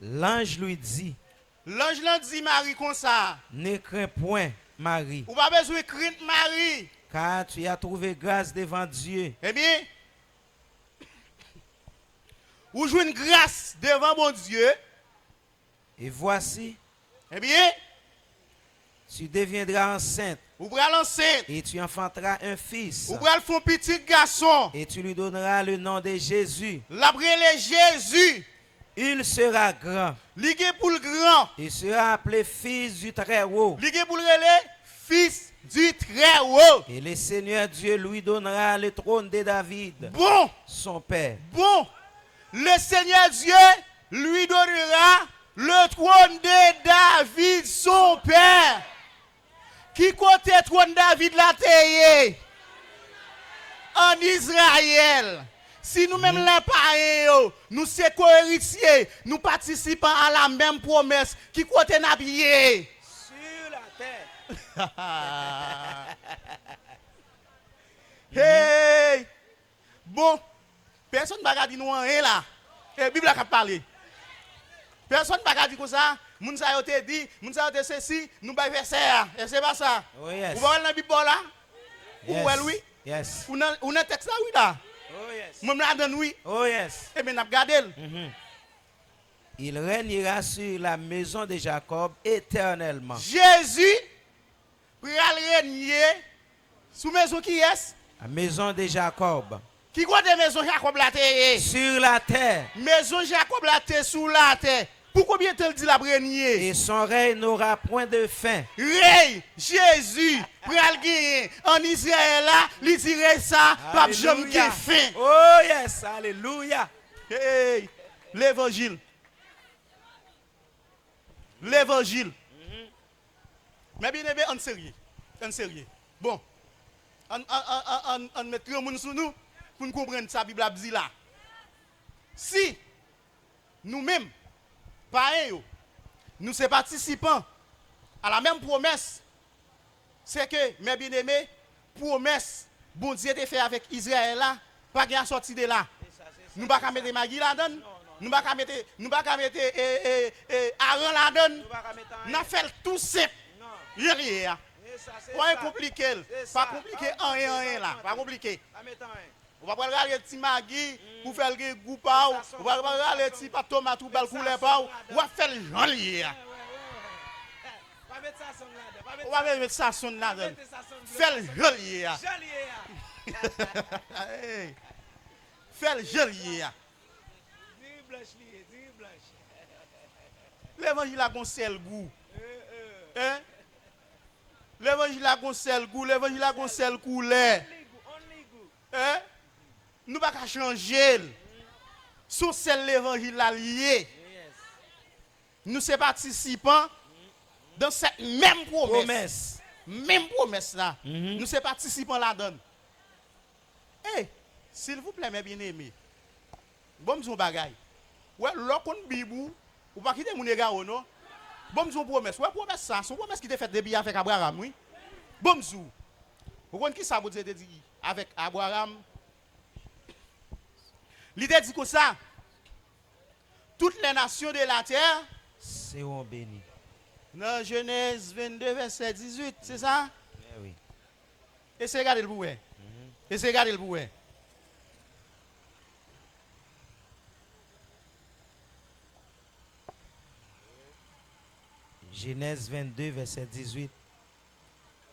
L'ange lui dit, L'ange l'a dit Marie comme ça. ne crains point, Marie, Ou pas besoin de craindre Marie. car tu as trouvé grâce devant Dieu. Eh bien, ou jouez une grâce devant mon Dieu. Et voici, Eh bien, tu deviendras enceinte ou pral enceinte. et tu enfanteras un fils. Ou pral font petit garçon. Et tu lui donneras le nom de Jésus. L'abrélé Jésus. Il sera grand Ligue pour le grand. et sera appelé fils du Très-Haut. Ligue pour le relais. Fils du Très-Haut. Et le Seigneur Dieu lui donnera le trône de David, Bon. son père. Bon. Le Seigneur Dieu lui donnera le trône de David, son père. Qui côté trône David la terre en Israël. Si nous-mêmes les parents, nous sommes co-héritiers, nous participons à la même promesse qui côté n'a pied. Sur la terre. Hey! Bon, personne ne va dire nous rien là. Et la Bible a parlé. Personne ne va dire comme ça. Moun sa yo te dit, moun sa yo te ceci, nous va faire ça. Et c'est pas ça. Oh yes. Vous voyez dans la Bible là? Yes. Ou elle oui? Yes. Ou dans texte là oui là? Oh yes. Moi la donne oui. Oh yes. Et bien n'a regardé. Il régnera sur la maison de Jacob éternellement. Jésus pral régner sous maison qui est? La maison de Jacob. Qui côté maison Jacob la terre? Sur la terre. Maison Jacob la terre sous la terre. Pour combien de temps dit la régner? Et son règne n'aura point de fin. Rey, Jésus, pral gagner en Israël là, il dirait ça, pas jamais qui Alléluia. fin. Oh yes. Alléluia. Hey, l'évangile. L'évangile. Mais bien aimé, on sérieux. On sérieux. Bon, on met grand monde sur nous pour nous comprendre ça, Bible a dit là. Si nous-mêmes, pareil, nous sommes participants à la même promesse, c'est que, mes bien-aimés, promesse, bon Dieu a fait avec Israël là, pas qu'il y a sorti de là. Nous ne pouvons pas mettre Magui là-dedans. Nous ne pouvons pas mettre Aaron là-dedans. Nous avons fait tout simple. Rien. Pas compliqué. Pas compliqué rien là. Pas compliqué. On va pas regarder petit Magui pour faire le groupe. On va pas regarder petit pas tomate ou bal couler pas. On va faire le genre lié. On va mettre ça son là-dedans. Faire le genre lié. Faire le genre lié. L'évangile a un seul goût. Hein? L'évangile a un seul goût. L'évangile a un seul couleur. Hein? Nous ne pouvons pas changer. Sous celle l'évangile a lié. Nous sommes participants dans cette même promesse. Même promesse là. Nous sommes participants là-dedans. Eh, s'il vous plaît, mes bien-aimés. Bon, je bagaille. Ouais, l'on bibou, ou pas quitter mon égard, non? Bon, je promesse. Ouais, promesse ça. C'est une promesse qui était faite depuis avec Abraham, oui. Bon, je. Vous comprenez qui ça vous dit avec Abraham? L'idée dit que ça. Toutes les nations de la terre seront bénies. Dans Genèse 22, verset 18, c'est ça? Oui. Et c'est regarder le bouet. Et c'est regarder le bouet. Genèse 22, verset 18.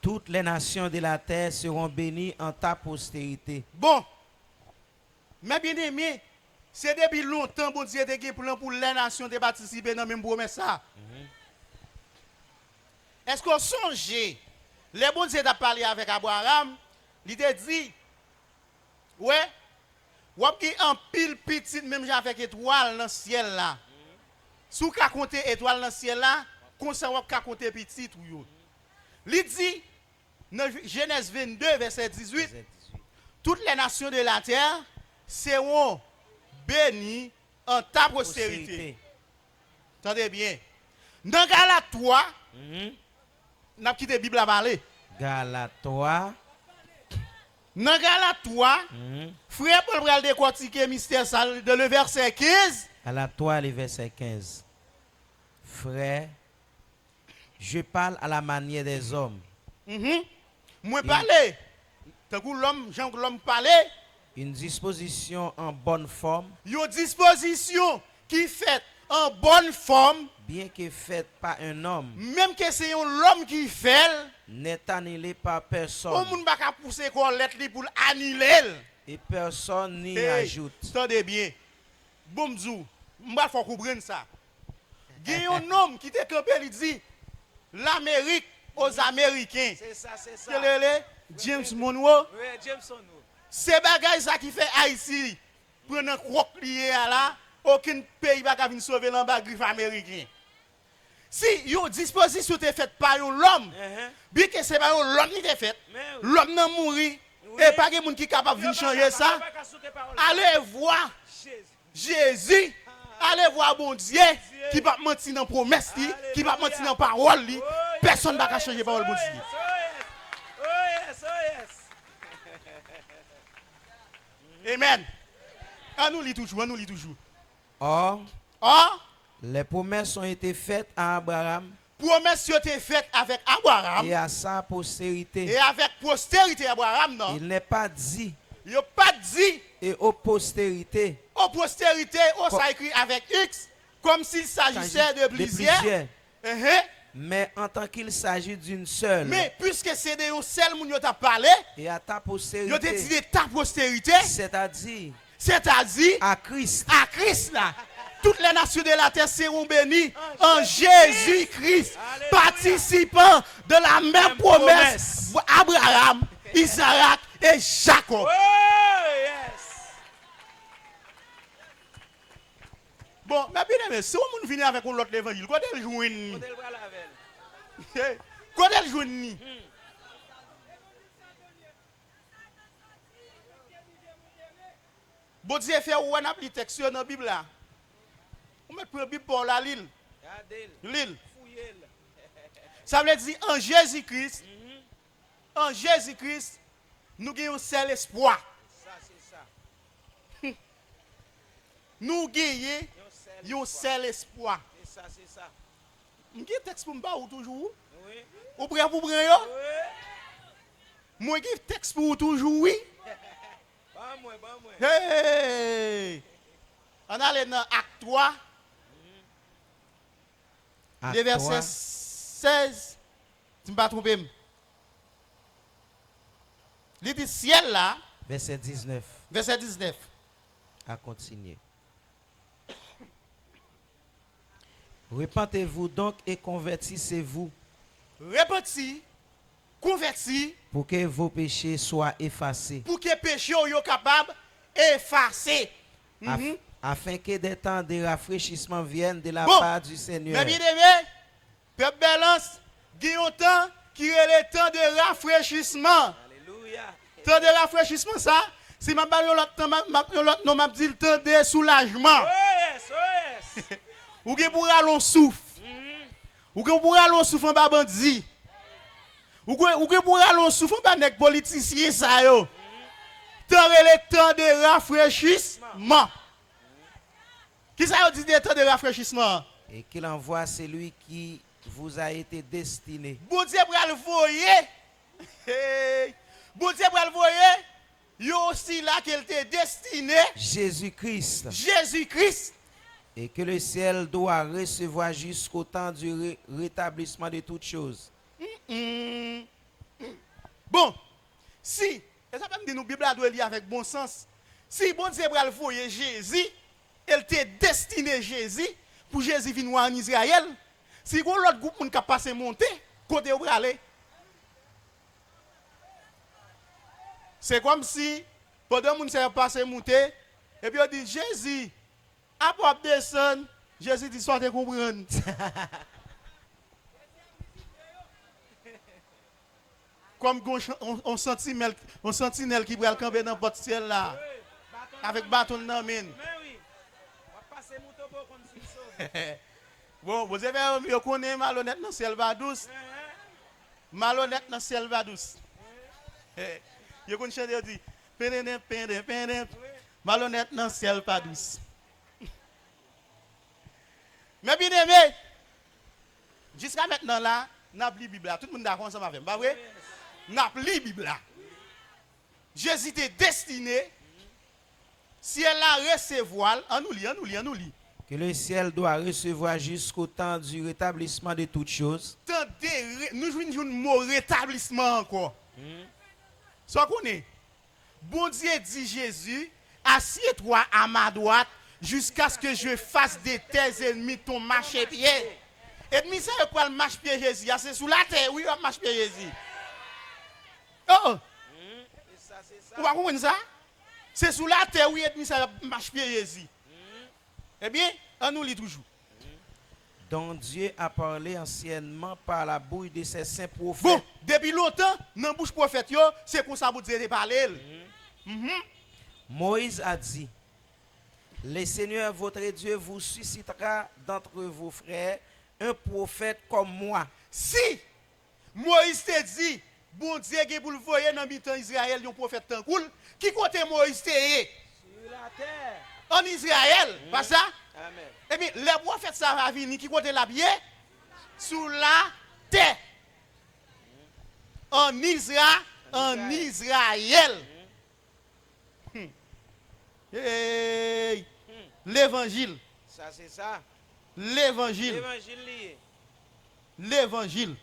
Toutes les nations de la terre seront bénies en ta postérité. Bon. Mais bien aimé, c'est depuis longtemps que Dieu a un plan pour les nations de participer dans la même promesse. Est-ce qu'on songe, les bon Dieu a parlé avec Abraham, il a dit, ouais, ou a un pile petit, même avec étoile dans le ciel là. Si vous avez compté étoile dans le ciel là, comme ça, vous avez compté petit. Il dit, Dans Genèse 22, verset 18, Verset 18. toutes les nations de la terre seront bénies en ta postérité. Postérité. Attendez bien. Dans Galates 3, n'a quitté la Bible à parler. Galates 3. Dans Galates 3, frère Paul va décortiquer mystère ça de le verset 15. Galates 3, le verset 15. Frère, je parle à la manière des hommes. Moi parler. Tant que l'homme, Jean l'homme parler, Une disposition en bonne forme, une disposition qui fait en bonne forme, bien que faite par un homme, même que c'est l'homme qui fait, n'est annulée par on personne ne va pas pousser qu'on lettre pour annuler. et personne n'y Hey, ajoute. attendez bien. Boumzou, m'ba faut comprendre ça. Il y a un homme qui te campé, il dit l'Amérique aux Américains. C'est ça, c'est ça. Quel est le James Monroe? Oui, Jameson. C'est bagay ça qui fait Haïti. Prendre un croc lié à là, aucun pays va venir sauver l'en-bas griffe américain. Si une disposition est faite par l'homme, bien que c'est pas l'homme qui est faite, l'homme n'a mouru, et pas de monde qui est capable de venir changer ça. Allez voir Jésus, allez voir bon Dieu, qui va mentir dans la promesse, qui va mentir dans la parole. Personne ne va changer la parole bon Dieu. Amen. On nous lit toujours, on nous lit toujours. Or, Or, les promesses ont été faites à Abraham promesse a été faite avec Abraham et à sa postérité. et avec postérité Abraham, non? Il n'est pas dit Il n'a pas dit et aux postérités aux postérités, on ça écrit avec X, comme s'il s'agissait de plusieurs. mais en tant qu'il s'agit d'une seule. Mais puisque c'est de un seul monde qui t'a parlé, Et à ta il a dit postérité, de ta postérité, c'est-à-dire c'est-à-dire à Christ. à Christ là. Toutes les nations de la terre seront bénies en Jésus-Christ, participant de la même promesse. Abraham, Isaac et Jacob. Bon, mais bien aimé, si on vient avec l'autre évangile, quoi elle joue? Quoi elle joue? Bon Dieu fait ou on a pris texte dans la Bible là. On met la Bible pour la l'île. L'île. Ça veut dire en Jésus-Christ, nous avons un seul espoir. Nous avons un seul espoir. Je vais texte pour me toujours. Vous prêt pour prendre? Moi, je texte pour toujours, oui. Hey! On allait dans Acte 3, le verset 16. Tu ne m'as pas trompé. Il dit ciel là, Verset 19. verset 19. À continuer. Repentez-vous donc et convertissez-vous Repentis, convertis, pour que vos péchés soient effacés, pour que les péchés soient capables d'effacer. afin que des temps de rafraîchissement viennent de la Bon. part du Seigneur. Mais bien aimé, peuple Balance, il y a un temps qui est le temps de rafraîchissement. Alléluia. Temps de rafraîchissement, ça, si je parle l'autre temps, je dis le temps de soulagement. Ou bien pour aller en souffle. Ou bien pour aller en souffle en bas bandit. Ou bien pour aller en souffle en bas nèg politicien ça yo. Temps le temps de rafraîchissement. Qui ça dit de temps de rafraîchissement? Et qu'il envoie celui qui vous a été destiné. Bon Dieu pour le voyer. Bon Dieu pour le voyer. Yo aussi là qu'elle était destiné. Jésus-Christ. Jésus-Christ. Et que le ciel doit recevoir jusqu'au temps du rétablissement de toutes choses. Bon, si, et ça peut me dire nous Bible doit lire avec bon sens. Si bon Dieu va le voyer Jésus, elle était destiné Jésus pour Jésus venir en Israël. Si vous l'autre groupe qui a passé monter, côté où aller. C'est comme si pendant que nous passé monter et puis on dit Jésus, après descendre, Jésus dit soit de comprendre. comme on sentinelle qui va camper dans votre ciel là avec bâton dans main. Bon, vous avez vous connaissez malhonnête dans ciel va douce. Malhonnête dans ciel va douce. Vous connaissez chanter dit malhonnête dans ciel pas douce. Mais bien aimé, jusqu'à maintenant là, n'a pas lu Bible là. Tout le monde d'accord ensemble avec moi, pas vrai? N'a pas lu Bible là. Jésus était destiné, si elle a recevoir, on nous lit. Que le ciel doit recevoir jusqu'au temps du rétablissement de toutes choses. Nous jouons un mot rétablissement encore. Ça connaît. Bon Dieu dit Jésus, assieds-toi à ma droite jusqu'à ce que je fasse de tes ennemis ton marchepied. Ennemi ça pour le marchepied Jésus, c'est sous la terre, oui, le marchepied Jésus. Oh. Vous comprenez ça? C'est sous la terre, oui, ennemi ça marchepied Jésus. Eh bien, on nous lit toujours. Dont Dieu a parlé anciennement par la bouche de ses saints prophètes. Bon, depuis longtemps, dans la bouche prophète, c'est comme ça que vous Dieu parler. Moïse a dit, le Seigneur votre Dieu vous suscitera d'entre vos frères un prophète comme moi. Si Moïse te dit, bon Dieu qui pour le voyer dans le temps Israël, un prophète tant cool, qui côté Moïse te est? Sur la terre. En Israël, pas ça? Amen. Eh bien, les prophètes ça va venir, qui côté la pied? Sous la terre. En Israël. Hey. L'évangile. Ça c'est ça. L'évangile. L'évangile lié. L'évangile.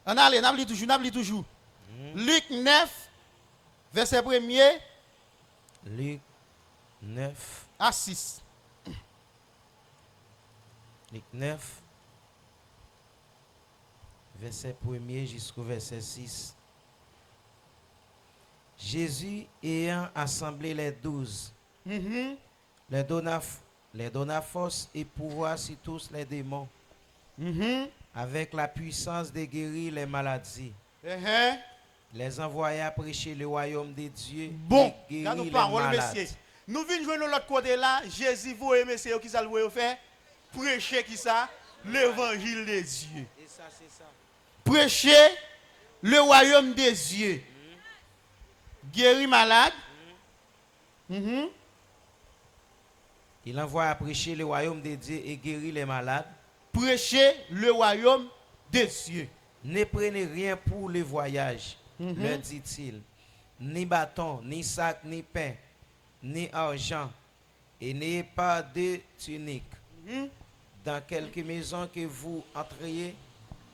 On allez, n'oublie toujours. Luc 9, verset 1er. Luc 9. À 6. Luc 9. Verset 1er jusqu'au verset 6. Jésus ayant assemblé les 12, les donna force et pouvoir sur tous les démons, avec la puissance de guérir les maladies. Les envoya prêcher le royaume de Dieu. Bon, et guérir nous les parole, malades. messieurs. Nous venons jouer de l'autre côté là. Jésus, vous et messieurs, qui ça le faire? Prêcher qui ça? L'évangile de Dieu. Et ça, c'est ça. Prêcher le royaume des dieux. Guérir malade. Il envoie à prêcher le royaume de Dieu et guérir les malades. Prêcher le royaume des cieux. Ne prenez rien pour le voyage, leur dit-il. Ni bâton, ni sac, ni pain, ni argent. Et n'ayez pas de tunique. Dans quelque maison que vous entreriez,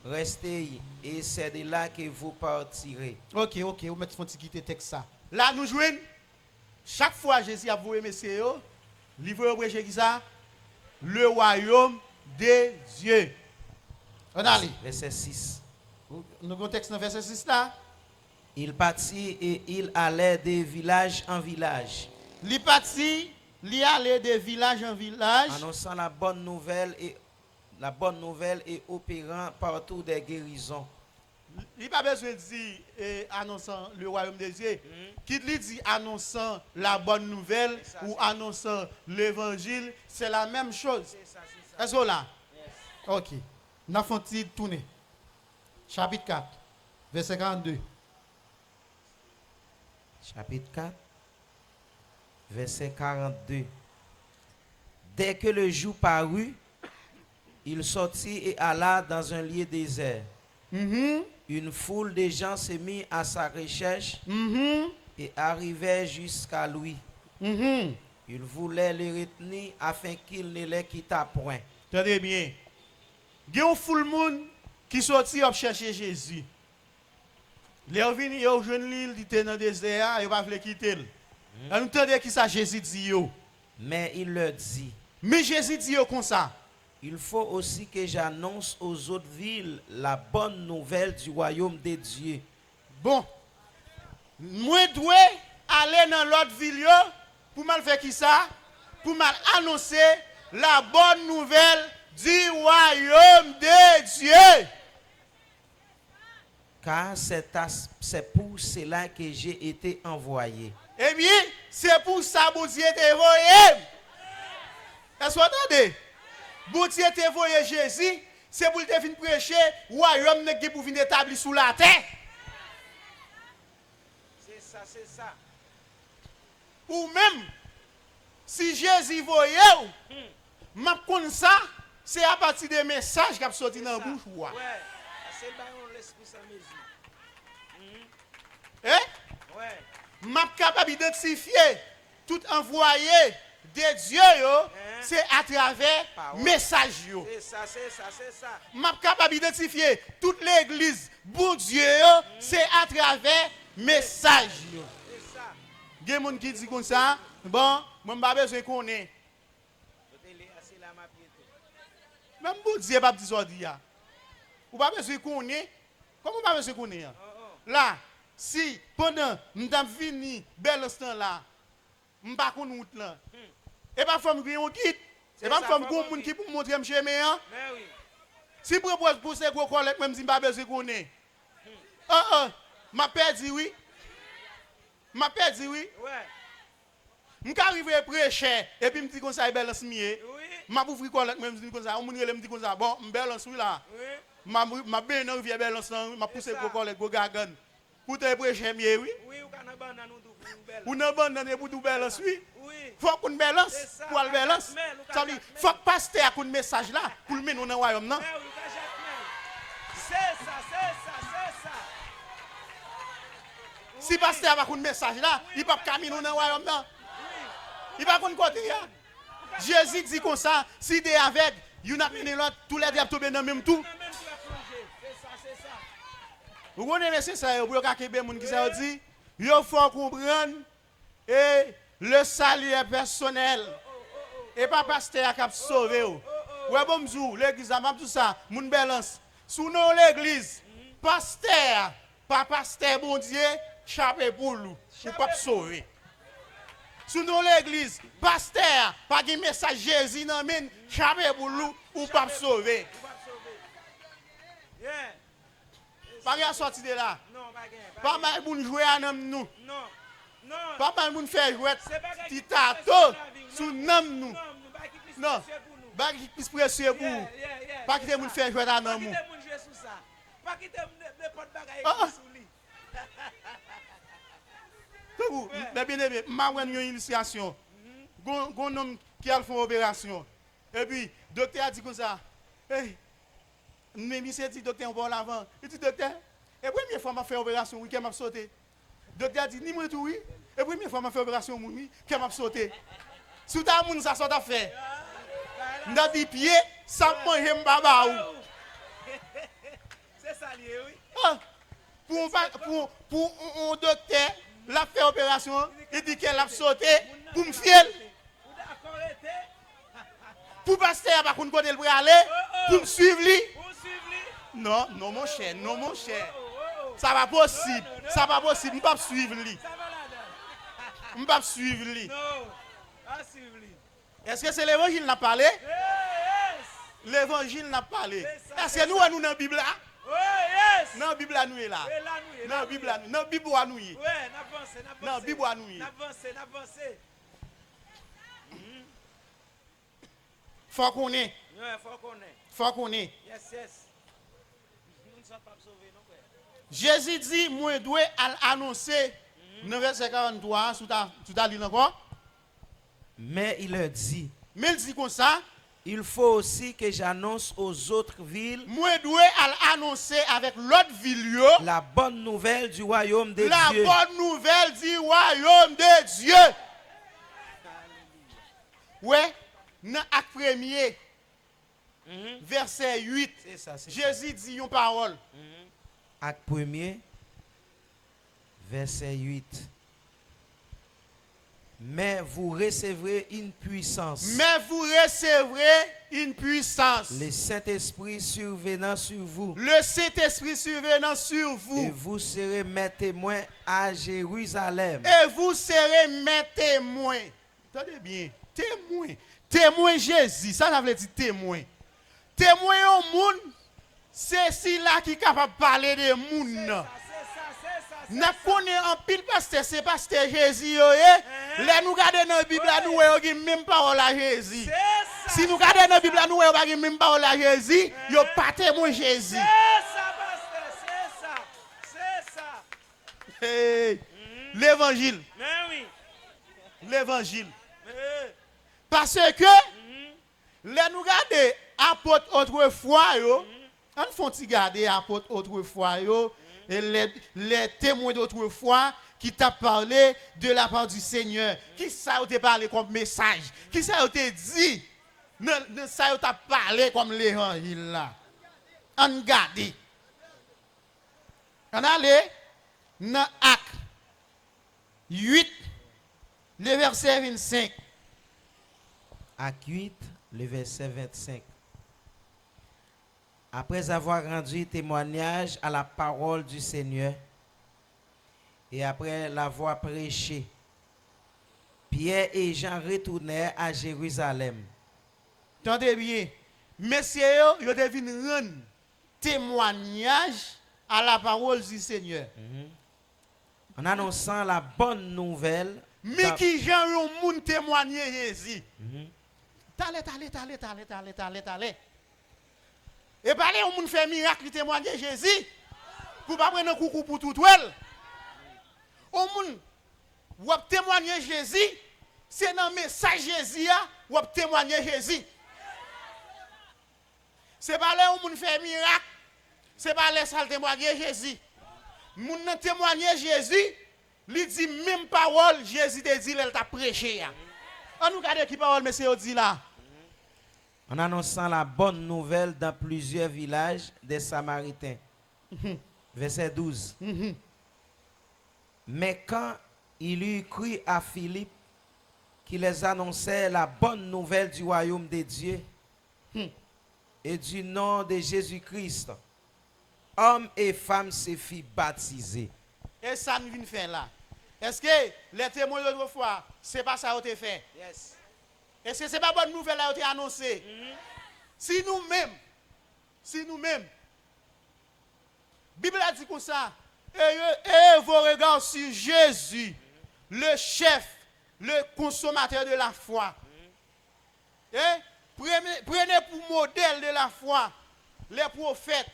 restez et c'est de là que vous partirez. Ok, vous mettez un petit quitter texte ça. Là, nous jouons. Chaque fois Jésus a voué messieurs, livre prêcher qui ça? Le royaume des dieux. On allait. Verset 6. Nous avons un texte dans verset 6 là. Il partit et il allait de village en village. Il partit, il allait de village en village. Annonçant la bonne nouvelle et opérant partout des guérisons. Il n'a pas besoin de dire annonçant le royaume des dieux. Qui lui dit annonçant la bonne nouvelle ou annonçant l'évangile, c'est la même chose. Est-ce que là? Ok. Nous avons tourné. Chapitre 4, verset 42. Chapitre 4, verset 42. Dès que le jour parut, il sortit et alla dans un lieu désert. Une foule de gens se mit à sa recherche et arrivait jusqu'à lui. Il voulait les retenir afin qu'il ne les quittât point. Tenez bien. Il y a une foule de monde qui sortit pour chercher Jésus. Les gens viennent, ils ont l'île, ils étaient dans le désert, ils ne veulent pas quitter. Nous entendons qui ça Jésus dit. Mais il leur dit, mais Jésus dit comme ça. il faut aussi que j'annonce aux autres villes la bonne nouvelle du royaume de Dieu. Bon, moi dois aller dans l'autre ville pour mal faire qui ça? Pour mal annoncer la bonne nouvelle du royaume de Dieu. car c'est pour cela que j'ai été envoyé. Eh bien, c'est pour ça que bon Dieu t'a envoyé. Est-ce que vous entendez? Bon Dieu t'a envoyé Jésus, c'est pour te venir prêcher, royaume qui pour venir établir sous la terre. C'est ça, c'est ça. Ou même, si Jésus voyait, m'a connaît ça, c'est à partir des messages qui ont sorti dans la bouche. Ouais, c'est le baron l'esprit sans mesure. Eh? Ouais. M'a capable d'identifier tout envoyé de Dieu, c'est à travers message. C'est ça, c'est ça, c'est ça. M'a capable d'identifier toute l'église, bon Dieu, c'est à travers message. C'est ça. Il y a des gens qui disent comme ça, bon, moi je n'ai pas besoin qu'on ait. Même bon Dieu pas dire ça. Ou pas besoin qu'on ait. Comment pas besoin qu'on ait? Là, si pendant m'dam fini bel instant là, m'pas qu'on route là. Et pas femme qui on guide. Et pas femme qu'on monde qui pour montrer m'chez mais oui. Si propose pour ces gros collègues même si pas besoin qu'on ait. M'a perdu oui. M'a perdu oui. Ouais. M'ka arrivé prêcher et puis m'di comme ça bel instant mié. Oui. M'a ouvrir collègue même dit comme ça, on me dit comme ça. Bon, m'bel instant là. Oui. Ma bien dans rivière bel instant, m'a poussé gros collègue gros gagan. Pour te prêcher mié oui. Oui, ou kana ban nan nou belle. Ou nan ban pour tout balance oui. Oui. Faut qu'on balance pour le balance. Ça veut dire faut que pasteur qu'on message là pour le mener dans le royaume non. C'est ça, c'est ça, c'est ça. Si pasteur pas qu'on message là, il pas caminer dans le royaume non. Il pas qu'on côté là. Jésus dit comme ça, si tu es avec, il n'a mené l'autre, tous les diables tombent dans le même tout. C'est ça, c'est ça. Vous connaissez ça, vous avez des gens qui ça dit, il faut comprendre et le salut est personnel. Et pas pasteur qui a sauvé. Ouais, bon, l'église a tout ça, moun balance. Sous nous l'église, pasteur, pas pasteur bon Dieu, chapé pour nous, ou pas sauver. Sous nous l'église, pasteur, pas de message Jésus dans mine, chapé pour nous, ou pas sauver. Pas de sortir de là. Pas mal pour jouer à nous. Non. Non. Pas mal pour faire jouer petit tato sous nous. Non. Pas qui plus précieux pour vous. Pas quitter moun faire jouer à nous. Pas quitter n'importe bagaille sous lui. Mais bien aimé, m'a une illustration. Gon homme qui a fait une opération. Et puis docteur a dit comme ça. Hey, même c'est dit docteur on va l'avant. Il dit docteur, et première fois m'a fait opération, oui, qui m'a sauté. Docteur a dit ni moi tout oui. Et première fois m'a fait opération oui, qui m'a sauté. Sous ta moun ça sort à faire. N'a dit pied, ça manger m'baba ou. C'est ça lié oui. Pour un docteur, la fait opération, il dit qu'elle a sauté pour me fier. Pour pasteur pas qu'on côté le aller, pour me suivre lui. Non, non mon cher, non mon cher. Ça va possible. Ça va possible, on pas suivre lui. On pas suivre lui. Non, pas suivre lui. Est-ce que c'est l'évangile n'a parlé? L'évangile n'a parlé. Est-ce que nous dans la Bible là? Oui, yes. Non, Bible à nous est là. Non, Bible à nous. Non, Bible à nous. Oui, n'avance. Non, Bible à nous. N'avance. Faut qu'on ait. Oui, Faut qu'on ait. Yes. Nous ne sommes pas sauvés, non? Jésus dit, moi, dois annoncer, dans verset 43, tu as lu encore? Mais il leur dit, Mais il dit comme ça, il faut aussi que j'annonce aux autres villes moi, dois annoncer avec l'autre ville, la bonne nouvelle du royaume de Dieu. La bonne nouvelle du royaume de Dieu. Ouais, dans Acte 1er, verset 8, Jésus dit une parole. Acte 1er, verset 8. Mais vous recevrez une puissance. Mais vous recevrez une puissance. Le Saint-Esprit survenant sur vous. Le Saint-Esprit survenant sur vous. Et vous serez mes témoins à Jérusalem. Et vous serez mes témoins. Attendez bien. Témoins. Témoin Jésus. Ça veut dire témoin. Témoin au monde. C'est si là qui est capable de parler de monde. Nous connaissons en pile pasteur, c'est pasteur Jésus. Là nous regardons dans la Bible, nous voyons même parole à Jésus. Si nous regardons dans la Bible, nous voyons même parole à Jésus, il n'y a pas témoin Jésus. C'est ça, pasteur, c'est ça. Hey, l'évangile. Mais oui. L'évangile. Parce que, là nous regardons apôtres autrefois, on faut regarder apôtres autrefois, et les témoins d'autrefois qui t'a parlé de la part du Seigneur, qui ça t'a parlé comme message, qui ça t'a dit, ça t'a parlé comme l'évangile là. On regarde. On allait dans Actes 8, le verset 25. Acte 8, le verset 25. Après avoir rendu témoignage à la parole du Seigneur et après l'avoir prêché, Pierre et Jean retournèrent à Jérusalem. Tendez bien, messieurs, ils deviennent rendre témoignage à la parole du Seigneur. En annonçant la bonne nouvelle. Mais qui gens ont moun témoigner Jésus. T'allez. Et parler au monde fait miracle témoigner Jésus. Pour pas prendre un coucou pour tout elle. Au monde ou témoigner Jésus, c'est dans le message Jésus ou témoigner Jésus. C'est pas là où moun fait miracle, c'est pas là ça témoigner Jésus. Moun nan témoigner Jésus, lui dit même parole Jésus te dit elle t'a prêché. On nous regarde qui parole monsieur dit là. En annonçant la bonne nouvelle dans plusieurs villages des Samaritains. Verset 12. Mais quand il eut cru à Philippe, qui les annonçait la bonne nouvelle du royaume de Dieu et du nom de Jésus-Christ, hommes et femmes se fit baptiser. Et ça nous vient faire là. Est-ce que les témoins de l'autre fois, c'est pas ça qu'ils ont fait? Yes. Est-ce que c'est pas bonne nouvelle là qui a annoncé? Si nous-mêmes, Bible a dit comme ça, et vos regards sur Jésus, le chef, le consommateur de la foi. Prenez pour modèle de la foi les prophètes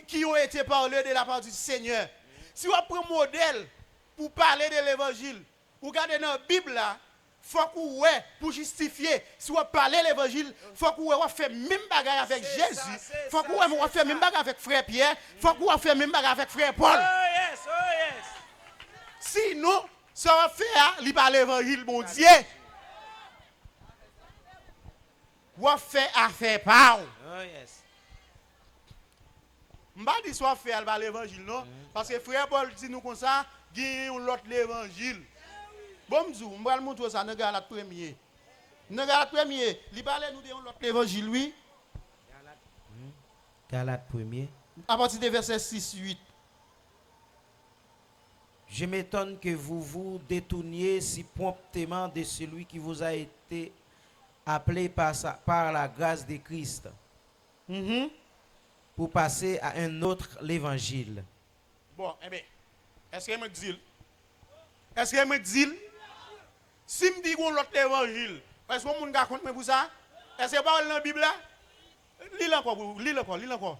qui ont été parlés de la part du Seigneur. Si vous prenez modèle pour parler de l'évangile, vous regardez dans la Bible là, faut que vous pour justifier. Si vous parlez de l'évangile, faut que vous fait même bagarre avec Jésus. Faut que vous fait même bagarre avec frère Pierre. Faut que vous fait même bagarre avec frère Paul. Oh yes. Sinon, ça va faire li par l'évangile bon Dieu. Vous fait affaire par. Oh yes. M'pa dit soit faire par l'évangile non parce que frère Paul dit nous comme ça, gagne l'autre l'évangile. Bon m'dou, m'va le montrer ça dans Galate premier. Dans Galate premier, li parle nous de l'autre l'évangile oui. Galate premier. À partir des versets 6-8. Je m'étonne que vous vous détourniez si promptement de celui qui vous a été appelé par la grâce de Christ pour passer à un autre l'évangile. Bon, eh bien, est-ce que me dit si me dit qu'on l'autre l'évangile, est-ce que mon gars compte pour ça? Est-ce que pas dans la Bible là? Lis encore.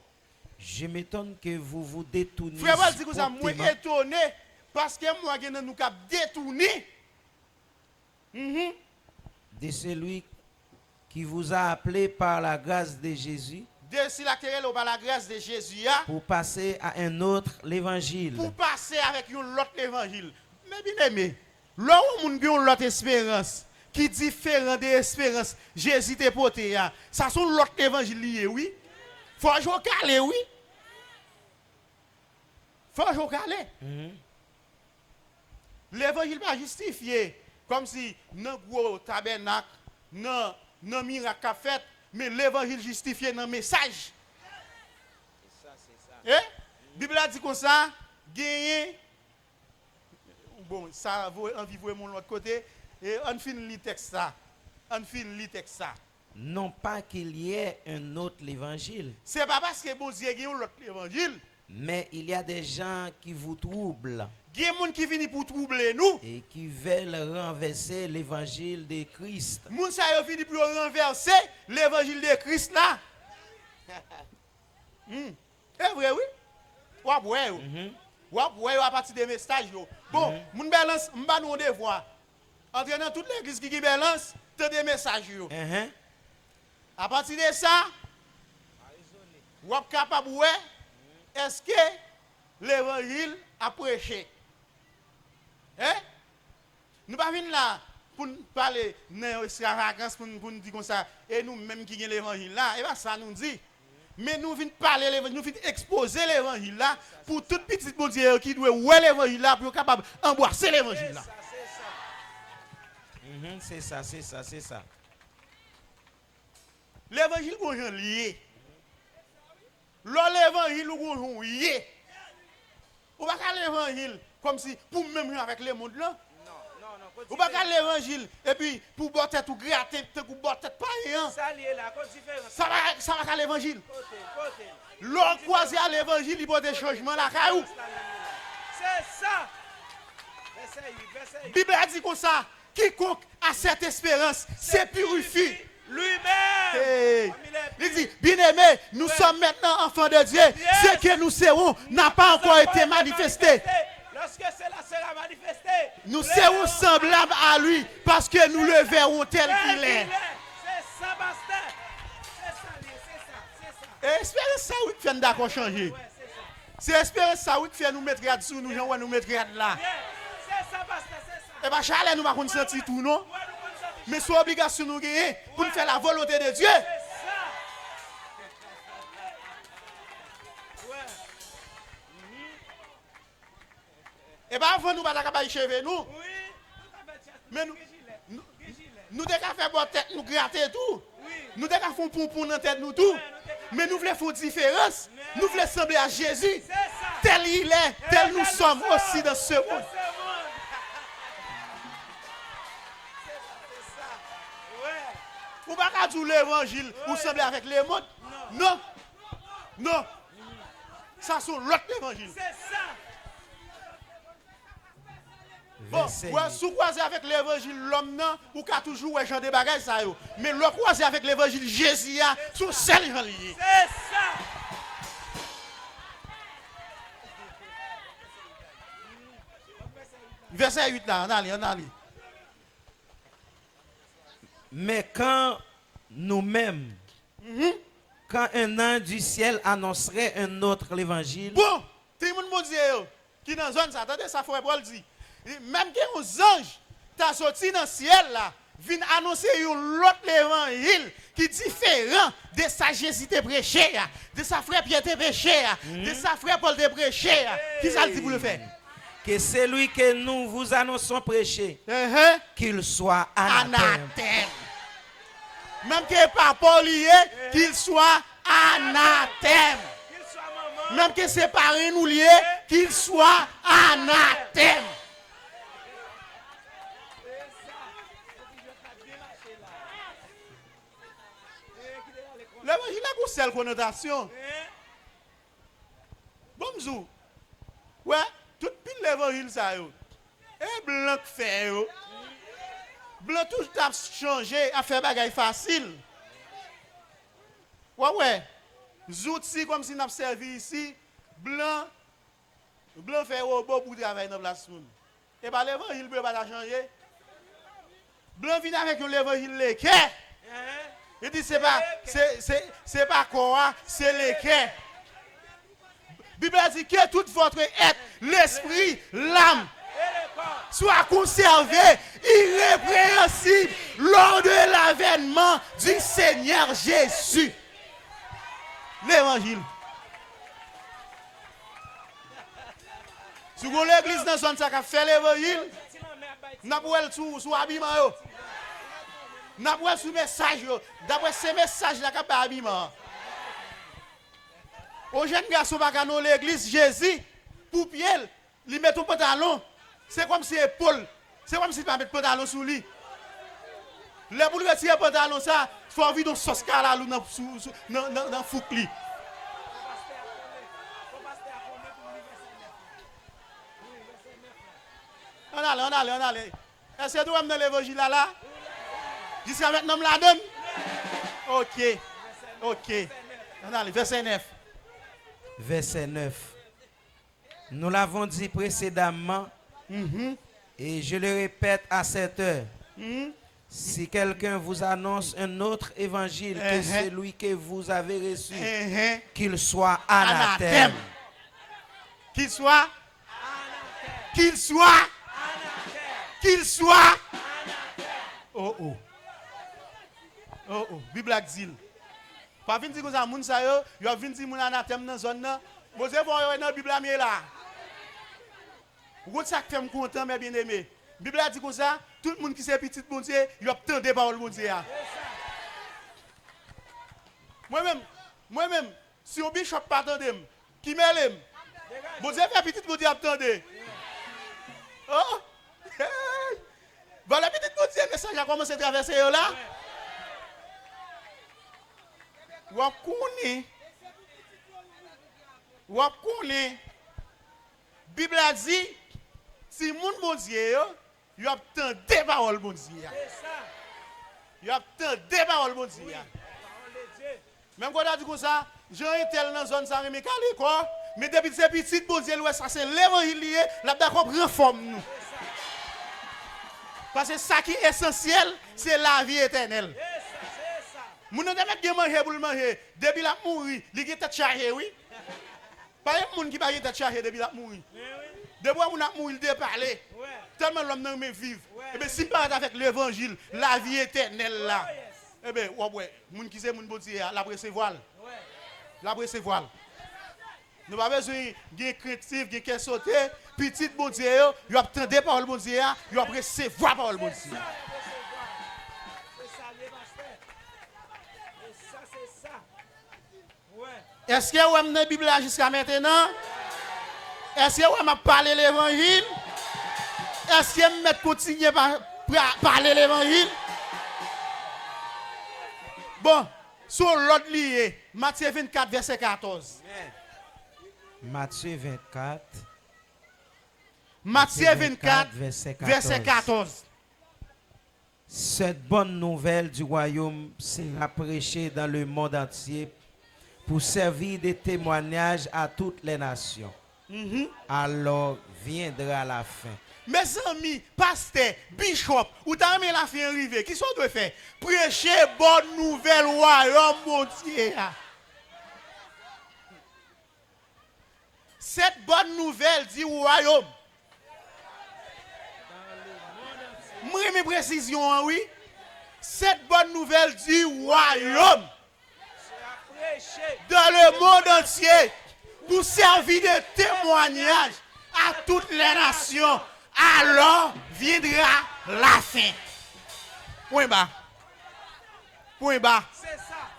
Je m'étonne que vous vous détourniez. Frère Paul dit que ça moi étonné parce que moi qui nous cap détourné de celui qui vous a appelé par la grâce de Jésus par la grâce de Jésus pour passer à un autre l'évangile. Pour passer avec un autre évangile. Mais bien aimé, là où on a l'autre espérance qui différent de l'espérance Jésus t'a porté ça sont l'autre évangile lié oui. Faut jouer calé oui. Faut jouer calé. L'évangile pas justifié comme si dans gros tabernacle, dans miracle qu'a fait, mais l'évangile justifié dans message. C'est ça. Bible a dit comme ça, gagner bon, ça envie voir mon l'autre côté et on finit le texte ça. non pas qu'il y ait un autre évangile, C'est pas parce que bon Dieu a un autre évangile. mais il y a des gens qui vous troublent Il y a des gens qui viennent pour troubler nous. et qui veulent renverser l'évangile de Christ. Les gens qui viennent pour renverser l'évangile de Christ là. C'est vrai, oui. Ouais, à partir des messages. Bon, mon balance, m'ba nous devoir. Entrer dans toute l'église qui balance, t'as des messages. À partir de ça, vous êtes capable de voir, est-ce que l'évangile a prêché? Hein? Nous ne pas venir là pour parler de l'extravagance, pour nous dire comme ça, et nous-mêmes qui avons l'évangile là, et bien ça nous dit. Mais nous venons parler l'évangile, nous venons exposer l'évangile là pour toute petite bon Dieu qui doit voir l'évangile là pour être capable d'embrasser l'évangile là. C'est ça, c'est ça, c'est ça. L'évangile est lié. L'évangile est lié. Ou pas l'évangile comme si pour même avec le monde là. Ou pas l'évangile et puis pour boire tout gratter, pour boire tête pas rien. Ça lié là, quoi différence? Ça va l'évangile. L'on croise à l'évangile, il y a des changements là. C'est ça. La Bible a dit comme ça. Quiconque a cette espérance, c'est purifié lui-même. Il dit, bien aimé, nous sommes maintenant enfants de Dieu. Ce que nous serons n'a pas encore été manifesté. Lorsque cela sera manifesté, nous serons semblables à lui parce que nous le verrons tel qu'il est. C'est ça, pasteur. C'est ça. Et espérance ça oui qui fait d'accord changer. C'est espérance ça oui qui fait nous mettre grade sur nous, gens nous mettre grade là. C'est ça, pasteur. Et bien, chalet, nous ne pouvons pas sentir tout, non? Mais c'est obligation nous gagner pour nous faire la volonté de Dieu. Et bien, avant nous, nous ne pouvons pas chever nous. Mais nous devons faire bonne tête, nous gratter tout. Nous devons faire pompon dans la tête, nous tout. Mais nous voulons faire différence. Nous voulons sembler à Jésus. Tel il est, tel nous sommes aussi dans ce monde. Vous ne pouvez pas dire l'évangile, vous semblez avec les mots. Non. Non. Ça, c'est l'autre évangile. C'est ça. Bon, si vous croisez avec l'évangile, l'homme, non, vous pouvez toujours jouer des bagages, ça. Mais le croisez avec l'évangile Jésus, c'est seul lié. C'est ça. Verset 8 là, on allait. Mais quand nous-mêmes, quand un ange du ciel annoncerait un autre évangile. Bon, tout le monde dit qui dans la zone, ça, attendez, ça faut Paul dit. Même que les anges, t'as sorti dans le ciel là, viennent annoncer un autre évangile qui est différent de sa Jésus te prêché, de sa frère Pierre te prêché, de sa frère Paul te prêché. Qui ça le dit pour le faire? Que celui que nous vous annonçons prêcher, qu'il soit anathème. Même que pas Paul lié, qu'il soit anathème. Même que c'est pas nous lié, qu'il soit anathème. L'évangile a une seule connotation. Bonjour. Ouais, tout l'évangile ça yo. Et blanc fait yo. Blanc tout a changé, a fait bagaille facile. Ouais. Zouti comme si n'a servi ici, blanc fait robot pour travailler dans la place. Et pas l'évangile peut pas changer. Blanc vient avec l'évangile l'équerre. Il dit c'est pas quoi, c'est l'équerre. Bible dit que tout votre être, l'esprit, l'âme soit conservé irrépréhensible lors de l'avènement du Seigneur Jésus. L'évangile. Si vous l'église dans zone ça a fait l'évangile, n'a pas sous habillement yo. N'a pas sous message yo. D'après ces messages là qu'a habillement. Aux jeunes garçons pas dans l'église Jésus pour pied, il met ton pantalon. C'est comme si épaule. C'est comme si tu pas mettre pantalon sous lui. Le pour retirer pantalon ça, Faut vivre dans sauce calalou dans foukli. On allait. Est-ce que tu aimes dans l'évangile là? Jusqu'à maintenant, je la donne? Ok. On allait, verset 9. Verset 9. Nous l'avons dit précédemment, et je le répète à cette heure. Si quelqu'un vous annonce un autre évangile que celui que vous avez reçu, qu'il soit anathème. Qu'il soit Oh. Bible a dit. Pas venir dire que ça moun sa yo venir dire moun anathème dans zone là. Vous avez voir dans Bible là. Vous ça fait me content mes bien-aimés. Bible a dit comme ça, tout le monde qui c'est petit bon Dieu, il obtient parole bon Dieu. Moi-même, si on bishop pas attendre, qui m'aime. Bon Dieu fait petit bon Dieu attendre. Oh. Voilà petit bon Dieu message a commencé à traverser là. Wakuni. Bible a dit si moun bon Dieu il obtient des paroles bon Dieu. Il obtient des paroles bon Dieu. Même quand on a dit comme ça, Jean était dans la zone sans remettre quoi, mais depuis que c'est petit bon Dieu ça c'est l'évangile là d'accord prend forme nous. Parce que ça qui est essentiel, c'est la vie éternelle. Moun ne mettre bien manger pour le manger, depuis la mourir, il est tête chargée oui. Pas un monde qui pas tête chargée depuis la mourir. Depuis moun a mourir il parler. Tellement l'homme n'a même vivre. Et bien si pas avec l'évangile, la vie éternelle là. Eh bien ouais, moun qui c'est moun bon Dieu, la recevoir. La recevoir. Nous pas besoin de craintif, de qu'est sauter, petit bon Dieu, il obtient des paroles bon Dieu, il recevoir parole bon Dieu. Est-ce que vous avez la Bible jusqu'à maintenant? Est-ce que vous avez parlé l'évangile? Est-ce que vous avez continué à parler l'évangile? Bon, sur l'autre lié, Matthieu 24, verset 14. Matthieu 24. Matthieu 24, verset 14. Cette bonne nouvelle du royaume sera prêchée dans le monde entier pour servir de témoignage à toutes les nations. Alors viendra la fin. Mes amis, pasteurs, bishop, ou t'as aimé la fin arriver, qui sont doit faire? Prêcher bonne nouvelle royaume mon Dieu. Cette bonne nouvelle du royaume. Moi mes précisions oui. Cette bonne nouvelle du royaume. Dans le monde entier pour servir de témoignage à toutes les nations. Alors viendra la fin. Point bas. C'est ça.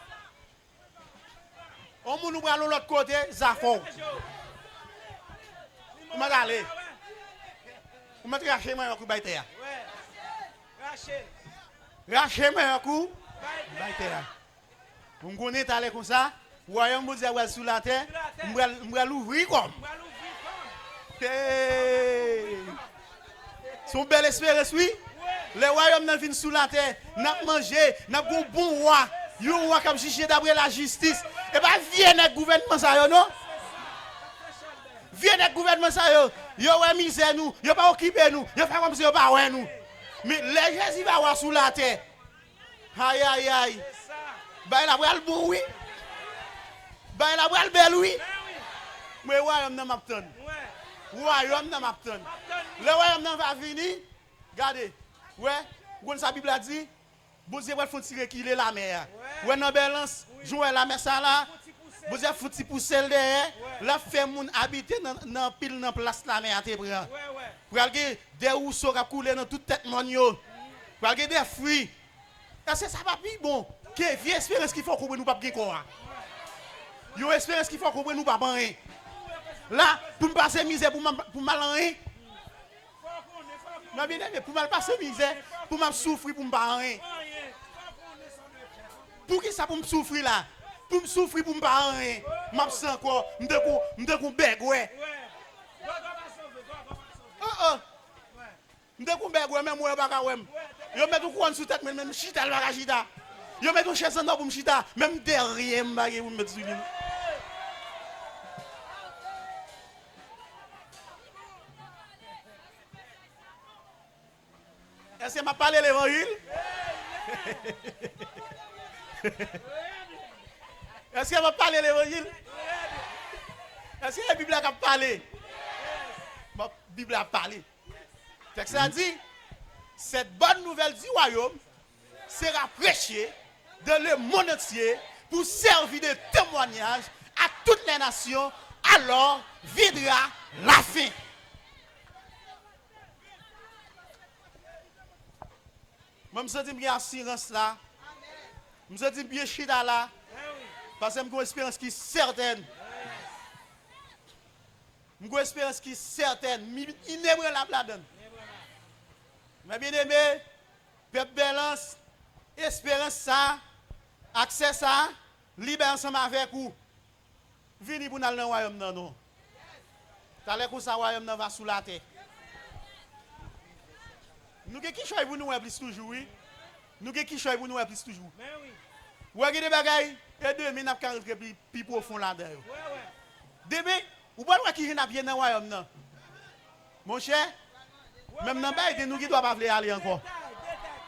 On nous va l'autre côté, Zafon. On va aller. On va racher moi coup baiter. Racher moi coup baiter. On connaît aller comme ça. Royaume Dieu va sous la terre. On va l'ouvrir comme. Son belle espérance oui. Les royaumes n'ont viennent sous la terre, n'a manger, n'a un bon roi. Yo roi comme juger d'après la justice. Et pas vienne avec gouvernement ça yo non. Vienne avec gouvernement ça yo. Yo ouais misère nous, yo pas occuper nous, yo fait comme si yo pas ouais nous. Mais les Jésus va voir sous la terre. Aïe. Bah il a pris le bon oui. Bah il a pris le bel oui. Mais royaume n'a m'attend. Royaume n'a m'attend. Le royaume n'a va venir. Regardez. Ouais, vous sa Bible a dit, vous devez faire tirer qu'il est la mer. Ouais, dans balance, jouer la mer ça là. Vous devez foutre pousser derrière. Là fait moun habiter dans pile dans place la mer à te prendre. Pour regarder des rousseaux qui couler dans toute tête mon yo. Pour regarder des fruits. Est-ce que ça va plus bon? Que vieille espérance qu'il faut comprendre nous pas bien quoi. Yo espérance qu'il faut comprendre nous pas rien. Là pour me passer misère pour mal rien. Non, bien aimé, pour mal passer misère, pour me souffrir, pour me pas rien. Pour qui ça pour me souffrir là? Pour me souffrir pour me pas rien. M'a sens encore, m'de kon beg ouais. Oh. M'de kon beg ouais même ouais pas ka ouais. Yo met tout couronne sous tête même chita pas ka chita. Yo met tout chaise en pour me chita, même derrière m'bagé pour me mettre sur lui. Est-ce que m'a parlé l'évangile? Est-ce que m'a parlé l'évangile? Est-ce que la Bible a parlé? La Bible a parlé. Texte a dit, cette bonne nouvelle du royaume sera prêchée dans le monde entier pour servir de témoignage à toutes les nations, alors viendra la fin. Moi, je me sens bien assurance là. Je me sens bien chida là. Parce que j'ai une espérance qui est certaine. J'ai une espérance qui est certaine. Inébranlable là-dedans. Mais bien aimé, peuple balance, espérance ça, accès ça, libre ensemble avec vous. Venez pour nous dans le royaume non. T'allez pour ça royaume va sous la terre. Nous qui choisissons pour nous plus toujours, oui. Nous qui choisissons pour nous plus toujours. Mais oui. Vous avez des bagailles et demain n'a pas rentrer plus profond là-dedans. Demain, vous voyez qui n'a bien dans le royaume non. Mon cher, même dans bail nous qui doit pas aller encore.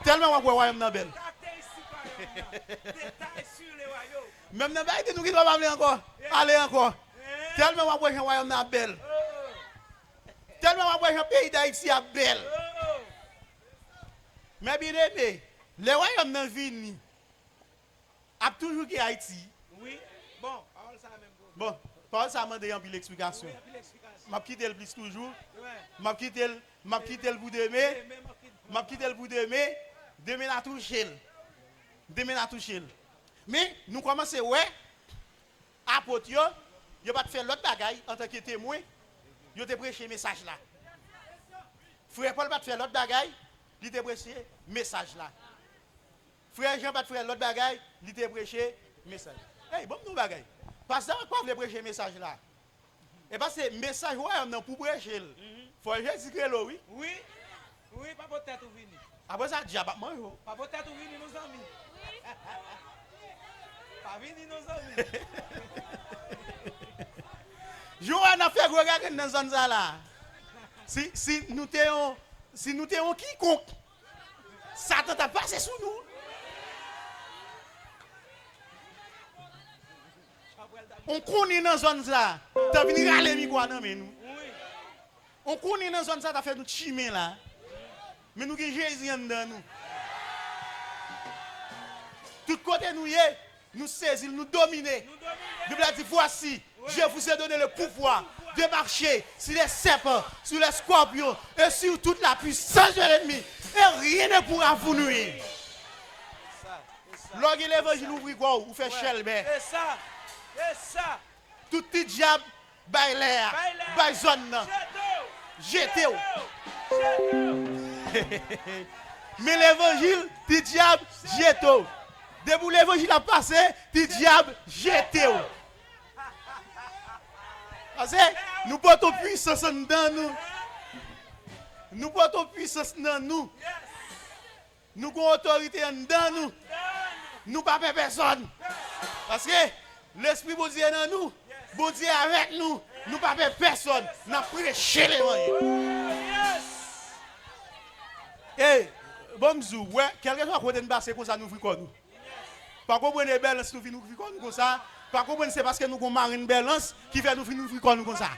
Tellement on voit royaume dans belle. Même dans bail nous qui doit pas aller encore. Tellement on voit royaume dans belle. Tellement on voit pays d'Haïti à belle. Mais bien aimé, les royaumes dans vini a toujours qui Haïti. Oui. Bon, parole ça même. Bon, parole ça m'a donné l'explication. M'a quitté le plus toujours. M'a quitté le bout de mai. M'a quitté le bout de mai. Demain à toucher. Demain à toucher. Mais nous commençons ouais apôtre yo pas faire l'autre bagaille en tant que témoin. Yo te prêcher message là. Frère Paul pas faire l'autre bagaille, il te prêcher message là. Frère Jean pas faire l'autre bagaille, il te prêcher message. Hey, bon nous bagaille. Pasteur quoi veut prêcher message là? Et parce que message ouais non pour prêcher. Faut Jésus Christ oui. Oui. Oui, pas pour tête ou vini. Après ça diable moi. Pas pour tête ou vini nos amis. Pas vini nos amis. Joanne a fait regarder dans zone ça là. Si nous t'ayons quiconque Satan t'a passé sous nous. On connaît dans zone ça. T'as venu râler mi quoi dans nous. On connaît dans zone ça t'as fait nous chimer là. Mais nous qui Jésus dans nous. Tout côté nous y est, nous saisir, nous dominer. La Bible a dit voici, je vous ai donné le pouvoir de marcher sur les serpents, sur les scorpions et sur toute la puissance de l'ennemi. Et rien ne pourra vous nuire. Lorsque l'évangile ouvre quoi, vous faites chelbe. C'est ça. C'est ça. Tout petit diable, bail l'air, bail zone. Jetez. Mais l'évangile, petit diable, jetez. Debout l'évangile a passé, petit diable, jetez. Parce que nous portons puissance dans nous. Nous portons puissance dans nous. Nous avons autorité dans nous. Nous ne pas personne. Parce que l'Esprit bon Dieu est dans nous. Bon Dieu est avec nous. Nous ne pas personne. Nous prêchons l'évangile. Et, bon, ouais, quelque chose qu'on a passé comme ça, nous faisons nous. Par contre, nous balance, nous faisons comme ça. Par contre, c'est parce que nous avons marine balance qui fait nous faisons comme ça.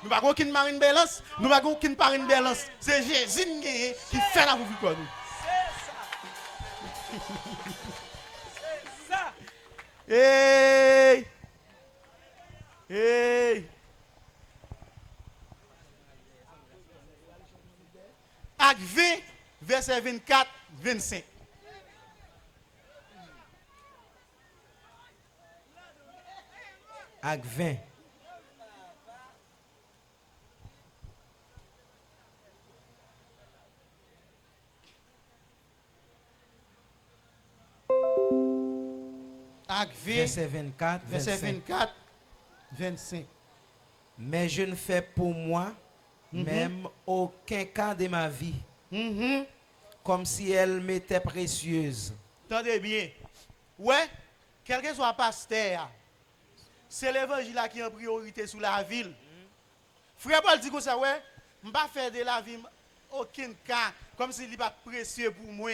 Nous n'avons aucune marine balance, nous n'avons aucune marine balance. C'est Jésus qui fait la vie comme nous. C'est ça. Hey! Hey! Acte 20, verset 24, 25. Acte 20. verset 24, verset 25. 24, 25. Mais je ne fais pour moi même aucun cas de ma vie, Mhm. comme si elle m'était précieuse. Attendez bien. Ouais, quel que soit pasteur, c'est l'évangile là qui est en priorité sur la ville. Frère Paul dit comme ça, ouais, je ne vais pas faire de la vie aucun cas, comme s'il n'est pas précieux pour moi.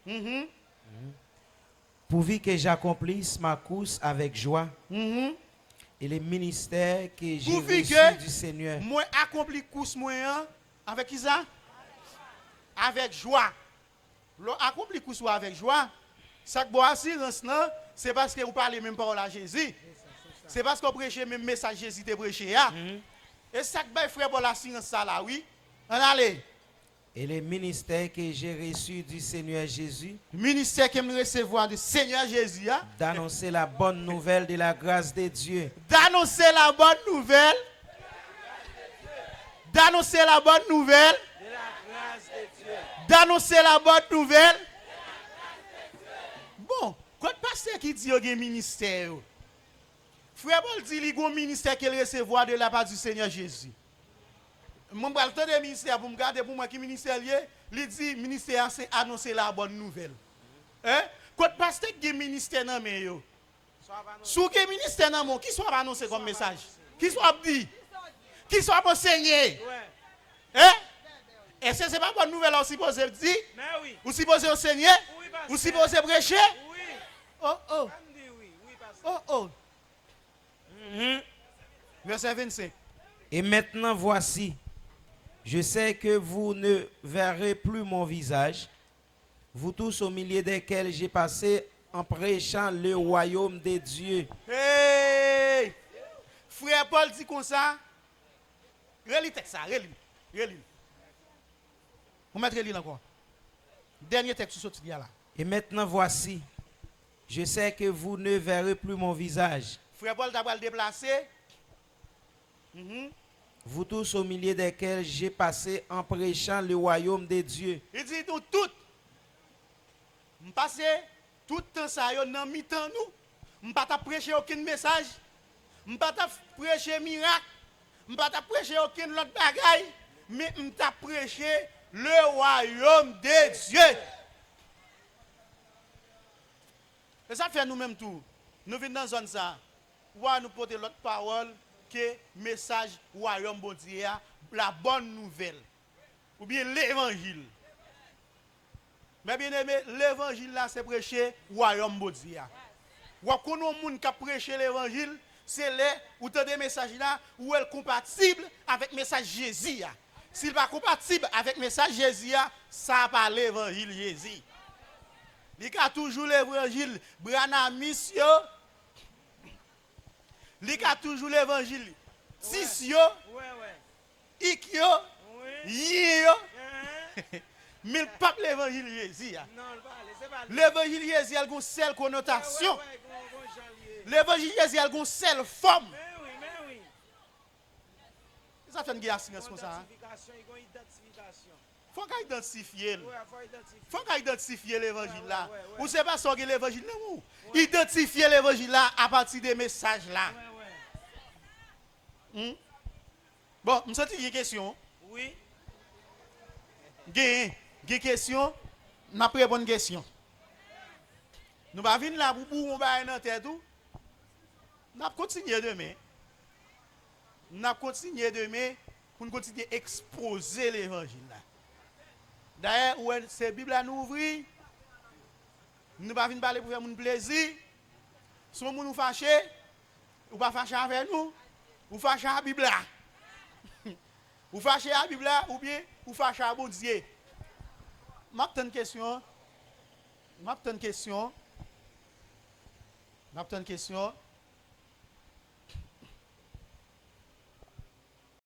Mhm. Pourvu que j'accomplisse ma course avec joie Mhm. et les ministères que j'ai Pourvu reçus que du Seigneur. moi accompli course moi hein, avec qui ça? Avec joie. Accompli course avec joie. Ça que bon assurance non, c'est parce que vous parlez même parole à Jésus. C'est parce que vous prêchez même message Jésus te prêché là. Et ça que ben frère pour l'assurance ça là oui. On allez. Et les ministères que j'ai reçus du Seigneur Jésus, Ministère que me recevoir du Seigneur Jésus hein, d'annoncer la bonne nouvelle de la grâce de Dieu, d'annoncer la bonne nouvelle. D'annoncer la bonne nouvelle. D'annoncer la bonne nouvelle. Bon, quand pasteur qui dit qu'il y a un ministère, frère Paul dit qu'il y a un ministère qu'il recevoir de la part du Seigneur Jésus. Moi, je vais le temps de ministère pour me garder pour moi qui ministère lié. Il dit ministère c'est annoncer la bonne nouvelle. Hein? Quand pasteur qui a un ministère dans mes yo. Sous quel ministère dans mon qui soit annoncé comme message? Qui soit dit? Qui soit enseigné? Hein? Est-ce que c'est pas bonne nouvelle aussi supposé dire? Oui. Ou supposé enseigner? Oui, pasteur. Ou supposé prêcher? Oui. Oh oh. Oui, pasteur. Oh oh. Verset 25. et maintenant voici, je sais que vous ne verrez plus mon visage, vous tous au milieu desquels j'ai passé en prêchant le royaume de Dieu. Hey! Frère Paul dit comme ça. Relis texte ça, relis. On mettre relis encore. Dernier texte sur ce là. Et maintenant voici, je sais que vous ne verrez plus mon visage, Frère Paul d'abord le déplacer. vous tous au milieu desquels j'ai passé en prêchant le royaume de Dieu. Il dit nous tout. On passe tout le temps ça yo dans mi-temps nous. On pas ta prêcher aucun message. On pas ta prêcher miracle. On pas ta prêcher aucun autre bagaille, mais on t'a prêché le royaume de Dieu. Et ça fait nous-mêmes tout. Nous venons dans une zone ça. Ou nous porter l'autre parole que message royaume bon Dieu, la bonne nouvelle. Ou bien l'évangile. Mais bien aimé, l'évangile là c'est prêcher royaume bon Dieu. Ou qu'on a monde qui prêcher l'évangile, c'est là où tu as des messages là où elle est compatible avec le message Jésus. S'il n'est pas compatible avec le message Jésus, ça pas l'évangile Jésus. Il y a toujours l'évangile Branamis, il y a toujours l'évangile Tisio, Ikyo, Yio, mais pas l'évangile Jésus. L'évangile Jésus a une seule connotation. L'évangile Jésus a une seule forme. Ça fait une guerre comme ça. Il faut qu'on identifie. Faut qu'on identifie l'évangile là. Ou c'est pas ça que l'évangile là. Identifier l'évangile là à partir des messages là. Bon, je sens qu'il y a une question. Oui. Il y a une question. Je vais répondre à une question. Nous ne venir là pour nous faire dans tête tout. Nous allons continuer demain. Nous allons continuer demain pour nous continuer à exposer l'évangile là. D'ailleurs, où c'est la Bible à nous ouvrir, nous ne venir parler pour faire mon plaisir. Si nous fâchés, ou pas fâchés avec nous, ou fâchés à la Bible là. Ou fâchés à la Bible là, ou bien ou fâchés à bon Dieu. Je une question. Je une question.